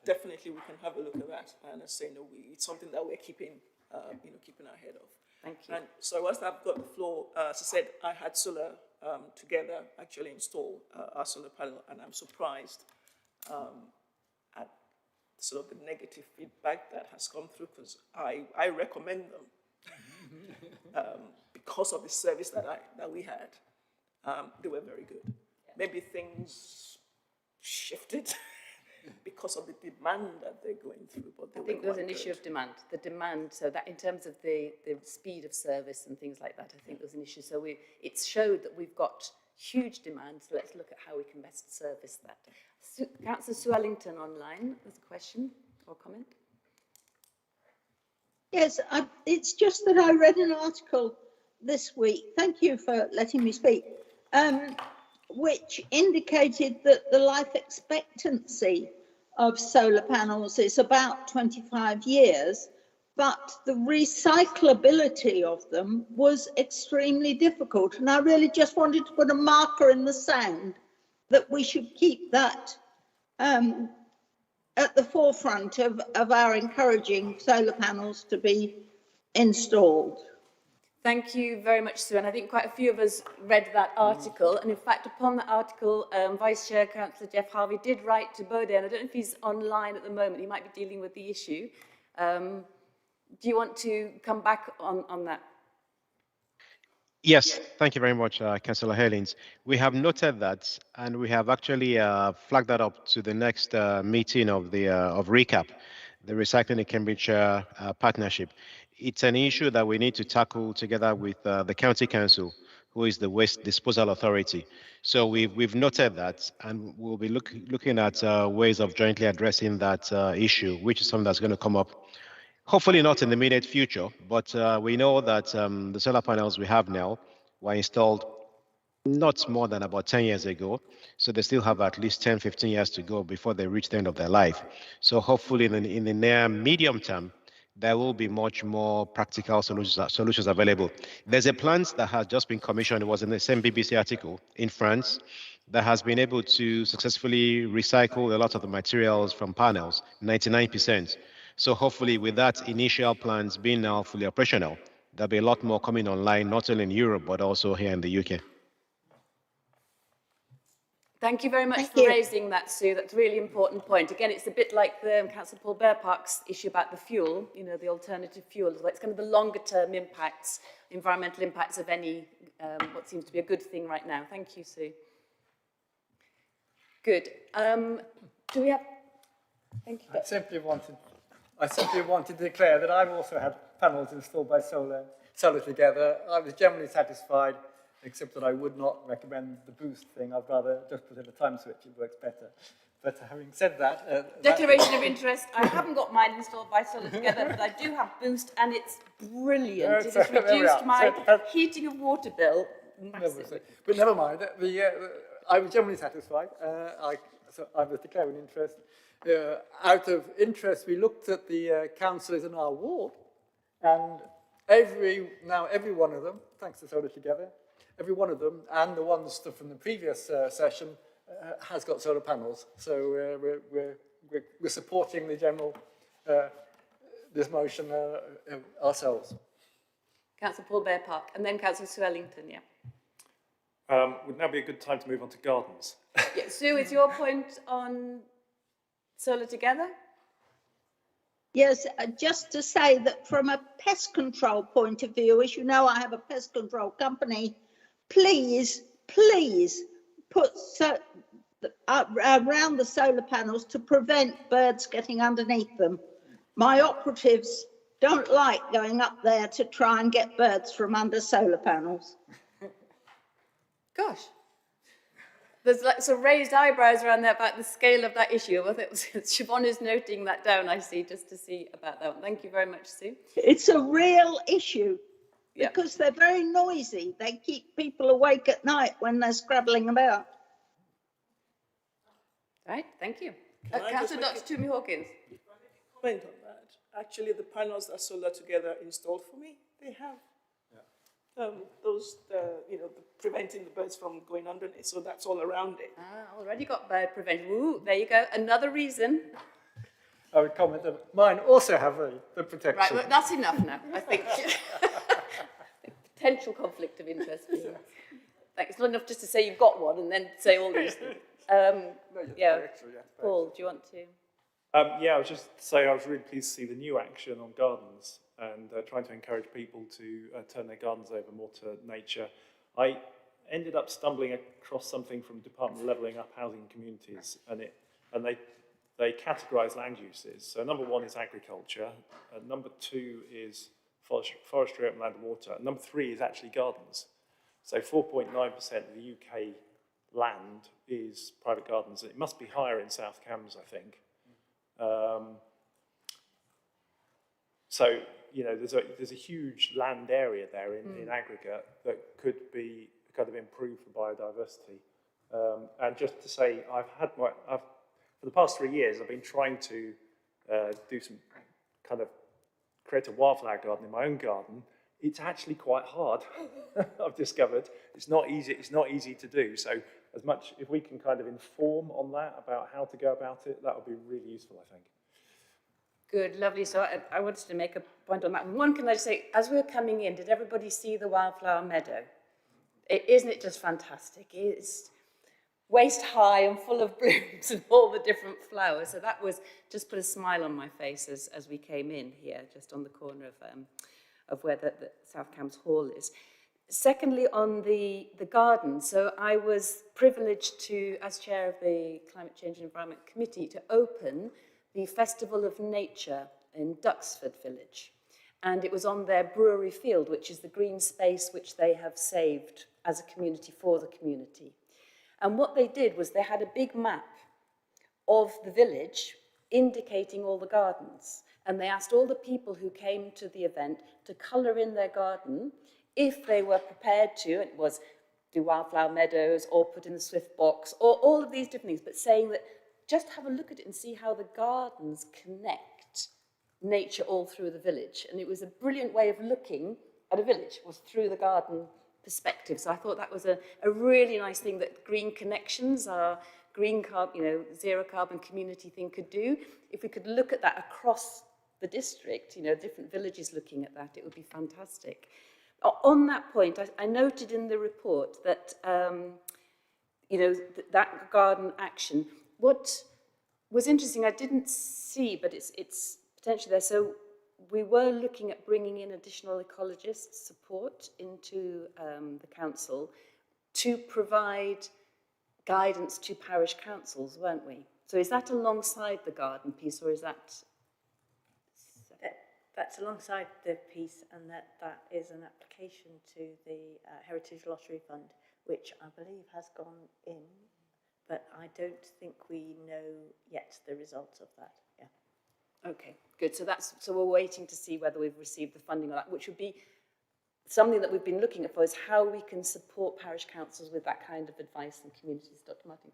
Definitely, we can have a look at that. And as I say, no, it's something that we're keeping our head of. Thank you. And so, whilst I've got the floor, as I said, I had solar together actually install our solar panel, and I'm surprised at sort of the negative feedback that has come through, because I recommend them because of the service that we had. They were very good. Maybe things shifted because of the demand that they're going through. But I think there's an issue of demand. The demand, so that in terms of the speed of service and things like that, I think there's an issue. So it showed that we've got huge demand, so let's look at how we can best service that. Councillor Sue Ellington online with a question or comment. Yes, it's just that I read an article this week, thank you for letting me speak, which indicated that the life expectancy of solar panels is about 25 years, but the recyclability of them was extremely difficult. And I really just wanted to put a marker in the sand that we should keep that at the forefront of our encouraging solar panels to be installed. Thank you very much, Sue. And I think quite a few of us read that article. And in fact, upon that article, Vice Chair Councillor Jeff Harvey did write to Bode, and I don't know if he's online at the moment. He might be dealing with the issue. Do you want to come back on that? Yes, thank you very much, Councillor Herlings. We have noted that, and we have actually flagged that up to the next meeting of the of RECAP, the Recycling in Cambridgeshire Partnership. It's an issue that we need to tackle together with the County Council, who is the Waste Disposal Authority. So we've noted that, and we'll be looking at ways of jointly addressing that issue, which is something that's going to come up. Hopefully not in the immediate future, but we know that the solar panels we have now were installed not more than about 10 years ago. So they still have at least 10, 15 years to go before they reach the end of their life. So hopefully in the near medium term, there will be much more practical solutions available. There's a plant that has just been commissioned, it was in the same BBC article, in France, that has been able to successfully recycle a lot of the materials from panels, 99%. So hopefully with that initial plans being now fully operational, there'll be a lot more coming online, not only in Europe, but also here in the UK. Thank you very much for raising that, Sue. That's a really important point. Again, it's a bit like the Councillor Paul Bearpark's issue about the fuel, you know, the alternative fuel. It's kind of the longer term impacts, environmental impacts of any, what seems to be a good thing right now. Thank you, Sue. Good. Do we have... Thank you. I simply wanted to declare that I've also had panels installed by Solar Together. I was generally satisfied, except that I would not recommend the boost thing. I'd rather just put in a time switch, it works better. But having said that... Declaration of interest. I haven't got mine installed by Solar Together, but I do have Boost, and it's brilliant. It has reduced my heating of water bill massively. But never mind. I was generally satisfied. So I was declaring interest. Out of interest, we looked at the councillors in our ward, and every one of them, thanks to Solar Together, every one of them, and the ones from the previous session, has got solar panels. So we're supporting the general this motion ourselves. Councillor Paul Bearpark, and then Councillor Sue Ellington, yeah. Would now be a good time to move on to gardens? Yeah, Sue, is your point on Solar Together? Yes, just to say that from a pest control point of view, as you know, I have a pest control company. Please put around the solar panels to prevent birds getting underneath them. My operatives don't like going up there to try and get birds from under solar panels. Gosh. There's like some raised eyebrows around there about the scale of that issue. I think Siobhan is noting that down, I see, just to see about that one. Thank you very much, Sue. It's a real issue because they're very noisy. They keep people awake at night when they're scrabbling about. Right, thank you. Councillor Dr. Toomey Hawkins. Comment on that. Actually, the panels that Solar Together installed for me, they have those, preventing the birds from going underneath. So that's all around it. Already got bird prevention. Ooh, there you go. Another reason. I would comment that mine also have the protection. Right, well, that's enough now, I think. Potential conflict of interest. Like, it's not enough just to say you've got one and then say all these things. Paul, do you want to? I was just to say I was really pleased to see the new action on gardens and trying to encourage people to turn their gardens over more to nature. I ended up stumbling across something from Department of Levelling Up Housing and Communities, and they categorise land uses. So number one is agriculture, number two is forestry, open land and water, and number three is actually gardens. So 4.9% of the UK land is private gardens. It must be higher in South Cambs, I think. So, there's a huge land area there in aggregate that could be kind of improved for biodiversity. And just to say, for the past 3 years, I've been trying to do some kind of create a wildflower garden in my own garden. It's actually quite hard. I've discovered it's not easy to do. So if we can kind of inform on that about how to go about it, that would be really useful, I think. Good, lovely. So I wanted to make a point on that. One, can I just say, as we were coming in, did everybody see the wildflower meadow? Isn't it just fantastic? It's waist high and full of blooms and all the different flowers. So that was just put a smile on my face as we came in here, just on the corner of where the South Cambs Hall is. Secondly, on the garden, so I was privileged to, as chair of the Climate Change and Environment Committee, to open the Festival of Nature in Duxford Village. And it was on their brewery field, which is the green space which they have saved as a community for the community. And what they did was they had a big map of the village indicating all the gardens. And they asked all the people who came to the event to colour in their garden if they were prepared to. It was do wildflower meadows or put in the swift box or all of these different things, but saying that just have a look at it and see how the gardens connect nature all through the village. And it was a brilliant way of looking at a village, was through the garden perspective. So I thought that was a really nice thing that Green Connections, our green carbon, zero carbon community thing could do. If we could look at that across the district, different villages looking at that, it would be fantastic. On that point, I noted in the report that, that garden action, what was interesting, I didn't see, but it's potentially there. So we were looking at bringing in additional ecologist support into the council to provide guidance to parish councils, weren't we? So is that alongside the garden piece, or is that... That's alongside the piece, and that is an application to the Heritage Lottery Fund, which I believe has gone in, but I don't think we know yet the results of that. Yeah. Okay, good. So we're waiting to see whether we've received the funding or that, which would be something that we've been looking at for, is how we can support parish councils with that kind of advice and communities. Dr. Martin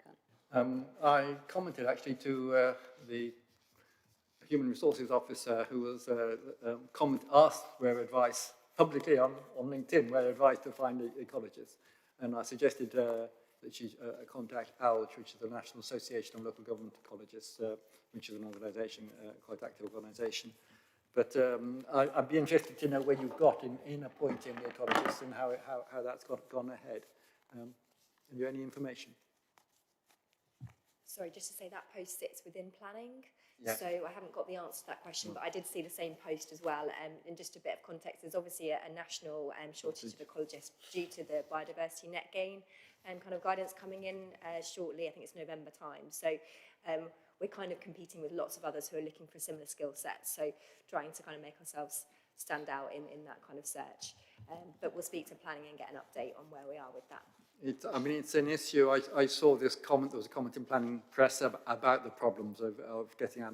Khan. I commented actually to the Human Resources Officer who was asked for advice publicly on LinkedIn, where advice to find ecologists. And I suggested that she contact OWLG, which is the National Association of Local Government Ecologists, which is an organisation, quite active organisation. But I'd be interested to know where you've got in appointing the ecologists and how that's gone ahead. Have you any information? Sorry, just to say that post sits within planning. Yeah. So I haven't got the answer to that question, but I did see the same post as well. And just a bit of context, there's obviously a national shortage of ecologists due to the biodiversity net gain kind of guidance coming in shortly. I think it's November time. So we're kind of competing with lots of others who are looking for similar skill sets. So trying to kind of make ourselves stand out in that kind of search. But we'll speak to planning and get an update on where we are with that. It's an issue. I saw this comment, there was a comment in planning press about the problems of getting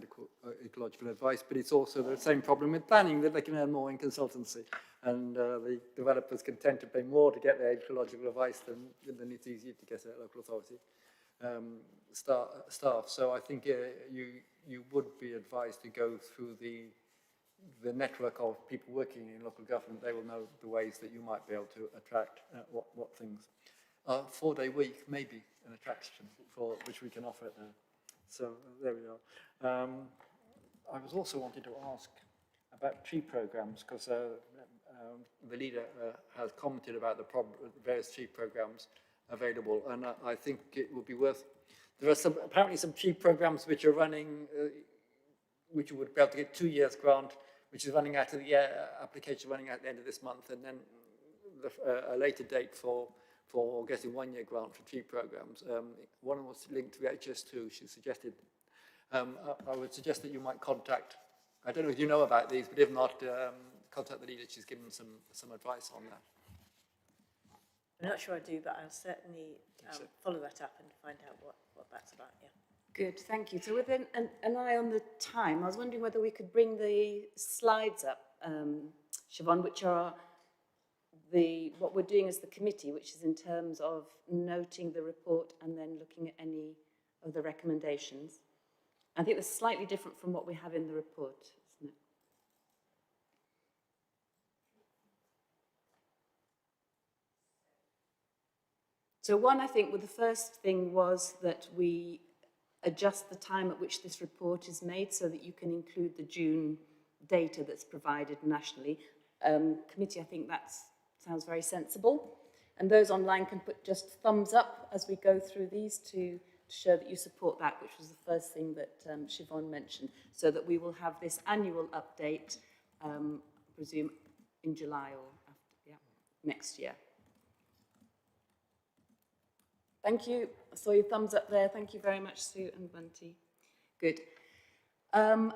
ecological advice, but it's also the same problem with planning, that they can earn more in consultancy. And the developers can tend to pay more to get their ecological advice than it's easier to get a local authority staff. So I think you would be advised to go through the network of people working in local government. They will know the ways that you might be able to attract what things. 4-day week may be an attraction for which we can offer it now. So there we are. I was also wanted to ask about tree programs, because the leader has commented about the various tree programs available, and I think it would be worth. There are apparently some tree programs which are running, which you would be able to get 2 years grant, which is running out of the application running out at the end of this month, and then a later date for getting 1 year grant for tree programs. One was linked to HS2. She suggested, I would suggest that you might contact, I don't know if you know about these, but if not, contact the leader. She's given some advice on that. I'm not sure I do, but I'll certainly follow that up and find out what that's about, yeah. Good, thank you. So with an eye on the time, I was wondering whether we could bring the slides up, Siobhan, which are what we're doing as the committee, which is in terms of noting the report and then looking at any of the recommendations. I think that's slightly different from what we have in the report, isn't it? So one, I think, the first thing was that we adjust the time at which this report is made so that you can include the June data that's provided nationally. Committee, I think that's sounds very sensible. And those online can put just thumbs up as we go through these to show that you support that, which was the first thing that Siobhan mentioned, so that we will have this annual update, I presume, in July or after, next year. Thank you. I saw your thumbs up there. Thank you very much, Sue and Bunty. Good. Then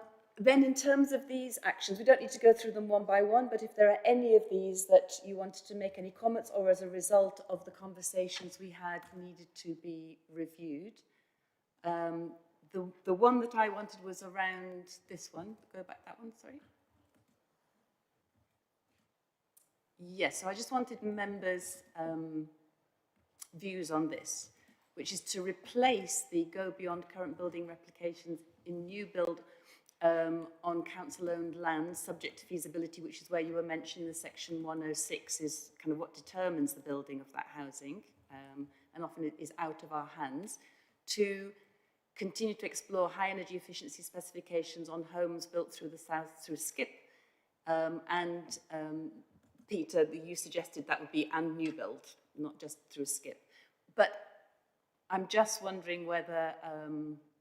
in terms of these actions, we don't need to go through them one by one, but if there are any of these that you wanted to make any comments or as a result of the conversations we had needed to be reviewed. The one that I wanted was around this one. Go back that one, sorry. Yes, so I just wanted members' views on this, which is to replace the go beyond current building replications in new build on council-owned land, subject to feasibility, which is where you were mentioning the section 106 is kind of what determines the building of that housing, and often it is out of our hands, to continue to explore high energy efficiency specifications on homes built through the south through SCIP, and Peter, you suggested that would be and new build, not just through SCIP. But I'm just wondering whether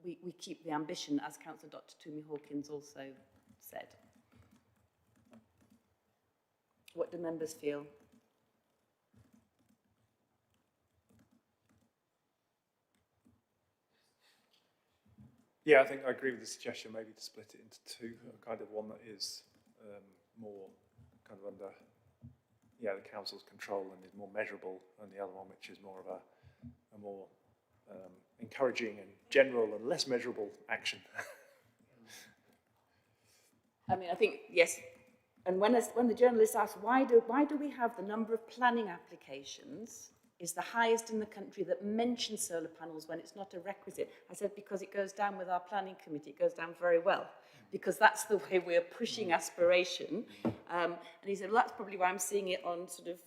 we keep the ambition, as Councillor Dr. Toomey Hawkins also said. What do members feel? Yeah, I think I agree with the suggestion maybe to split it into two, kind of one that is more kind of under the council's control and is more measurable, and the other one which is more of a more encouraging and general and less measurable action. I mean, I think, yes, and when the journalist asked, why do we have the number of planning applications is the highest in the country that mention solar panels when it's not a requisite? I said, because it goes down with our planning committee, it goes down very well, because that's the way we're pushing aspiration. And he said, well, that's probably why I'm seeing it on sort of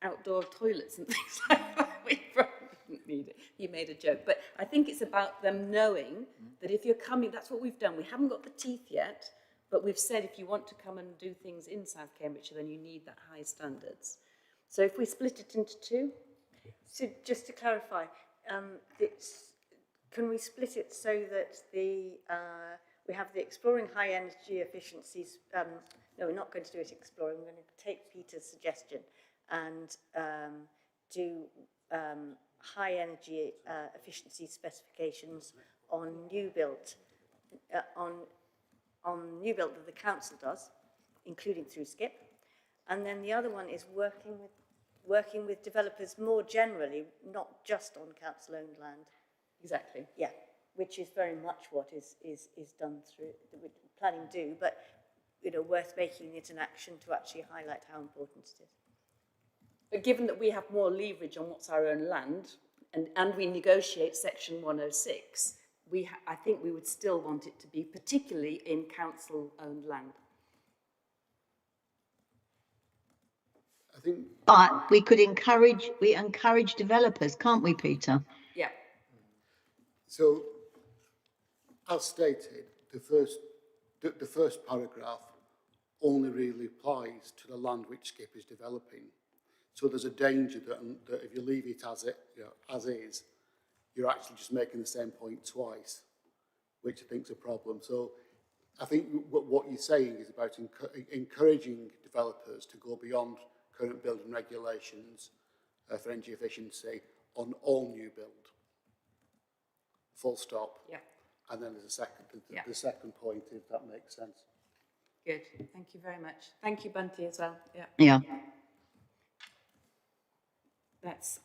outdoor toilets and things like that. We probably didn't need it. You made a joke. But I think it's about them knowing that if you're coming, that's what we've done. We haven't got the teeth yet, but we've said if you want to come and do things in South Cambridgeshire, then you need that high standards. So if we split it into two? So just to clarify, can we split it so that we have the exploring high energy efficiencies? No, we're not going to do it exploring. We're going to take Peter's suggestion and do high energy efficiency specifications on new build, on new build that the council does, including through SCIP. And then the other one is working with developers more generally, not just on council-owned land. Exactly. Yeah, which is very much what is done through planning do, but worth making it an action to actually highlight how important it is. But given that we have more leverage on what's our own land, and we negotiate section 106, I think we would still want it to be particularly in council-owned land. I think. But we could encourage developers, can't we, Peter? Yeah. So, as stated, the first paragraph only really applies to the land which SCIP is developing. So there's a danger that if you leave it as is, you're actually just making the same point twice, which I think is a problem. So I think what you're saying is about encouraging developers to go beyond current building regulations for energy efficiency on all new build. Full stop. Yeah. And then there's the second point, if that makes sense. Good. Thank you very much. Thank you, Bunty, as well. Yeah. Yeah. That's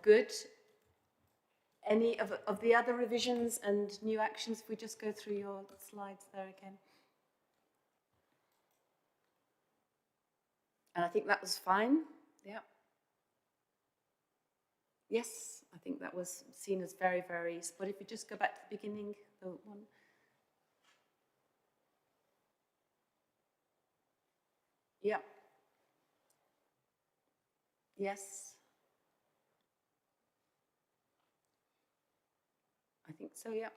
good. Any of the other revisions and new actions, if we just go through your slides there again. And I think that was fine. Yeah. Yes, I think that was seen as very, very, but if we just go back to the beginning, the one. Yeah. Yes. I think so, yeah.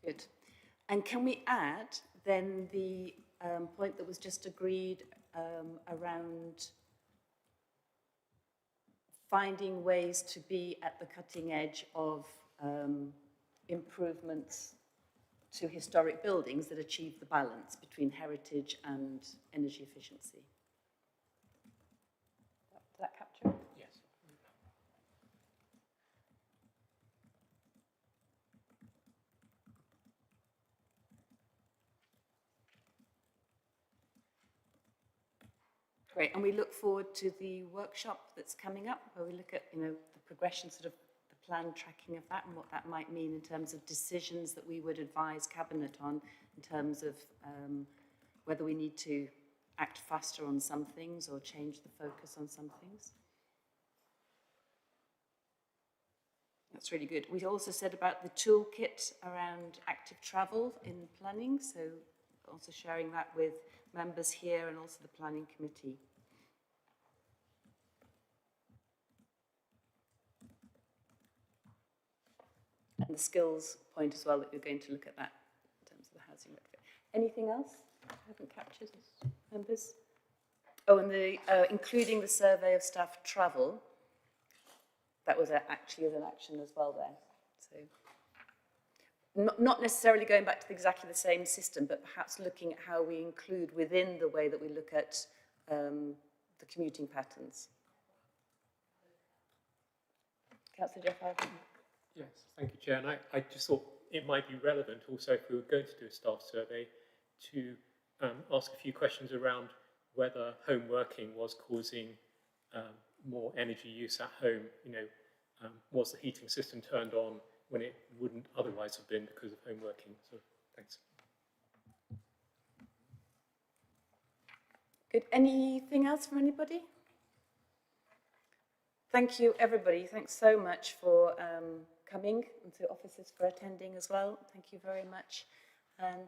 Good. And can we add then the point that was just agreed around finding ways to be at the cutting edge of improvements to historic buildings that achieve the balance between heritage and energy efficiency? Did that capture it? Yes. Great, and we look forward to the workshop that's coming up, where we look at, the progression, sort of the plan tracking of that and what that might mean in terms of decisions that we would advise Cabinet on, in terms of whether we need to act faster on some things or change the focus on some things. That's really good. We also said about the toolkit around active travel in planning, so also sharing that with members here and also the planning committee. And the skills point as well, that we're going to look at that in terms of the housing retrofit. Anything else I haven't captured, members? Oh, and the including the survey of staff travel. That was actually as an action as well there. So not necessarily going back to exactly the same system, but perhaps looking at how we include within the way that we look at the commuting patterns. Councillor Jeff Harden. Yes, thank you, Chair. And I just thought it might be relevant also, if we were going to do a staff survey, to ask a few questions around whether home working was causing more energy use at home. Was the heating system turned on when it wouldn't otherwise have been because of home working? So, thanks. Good. Anything else from anybody? Thank you, everybody. Thanks so much for coming, and to officers for attending as well. Thank you very much. And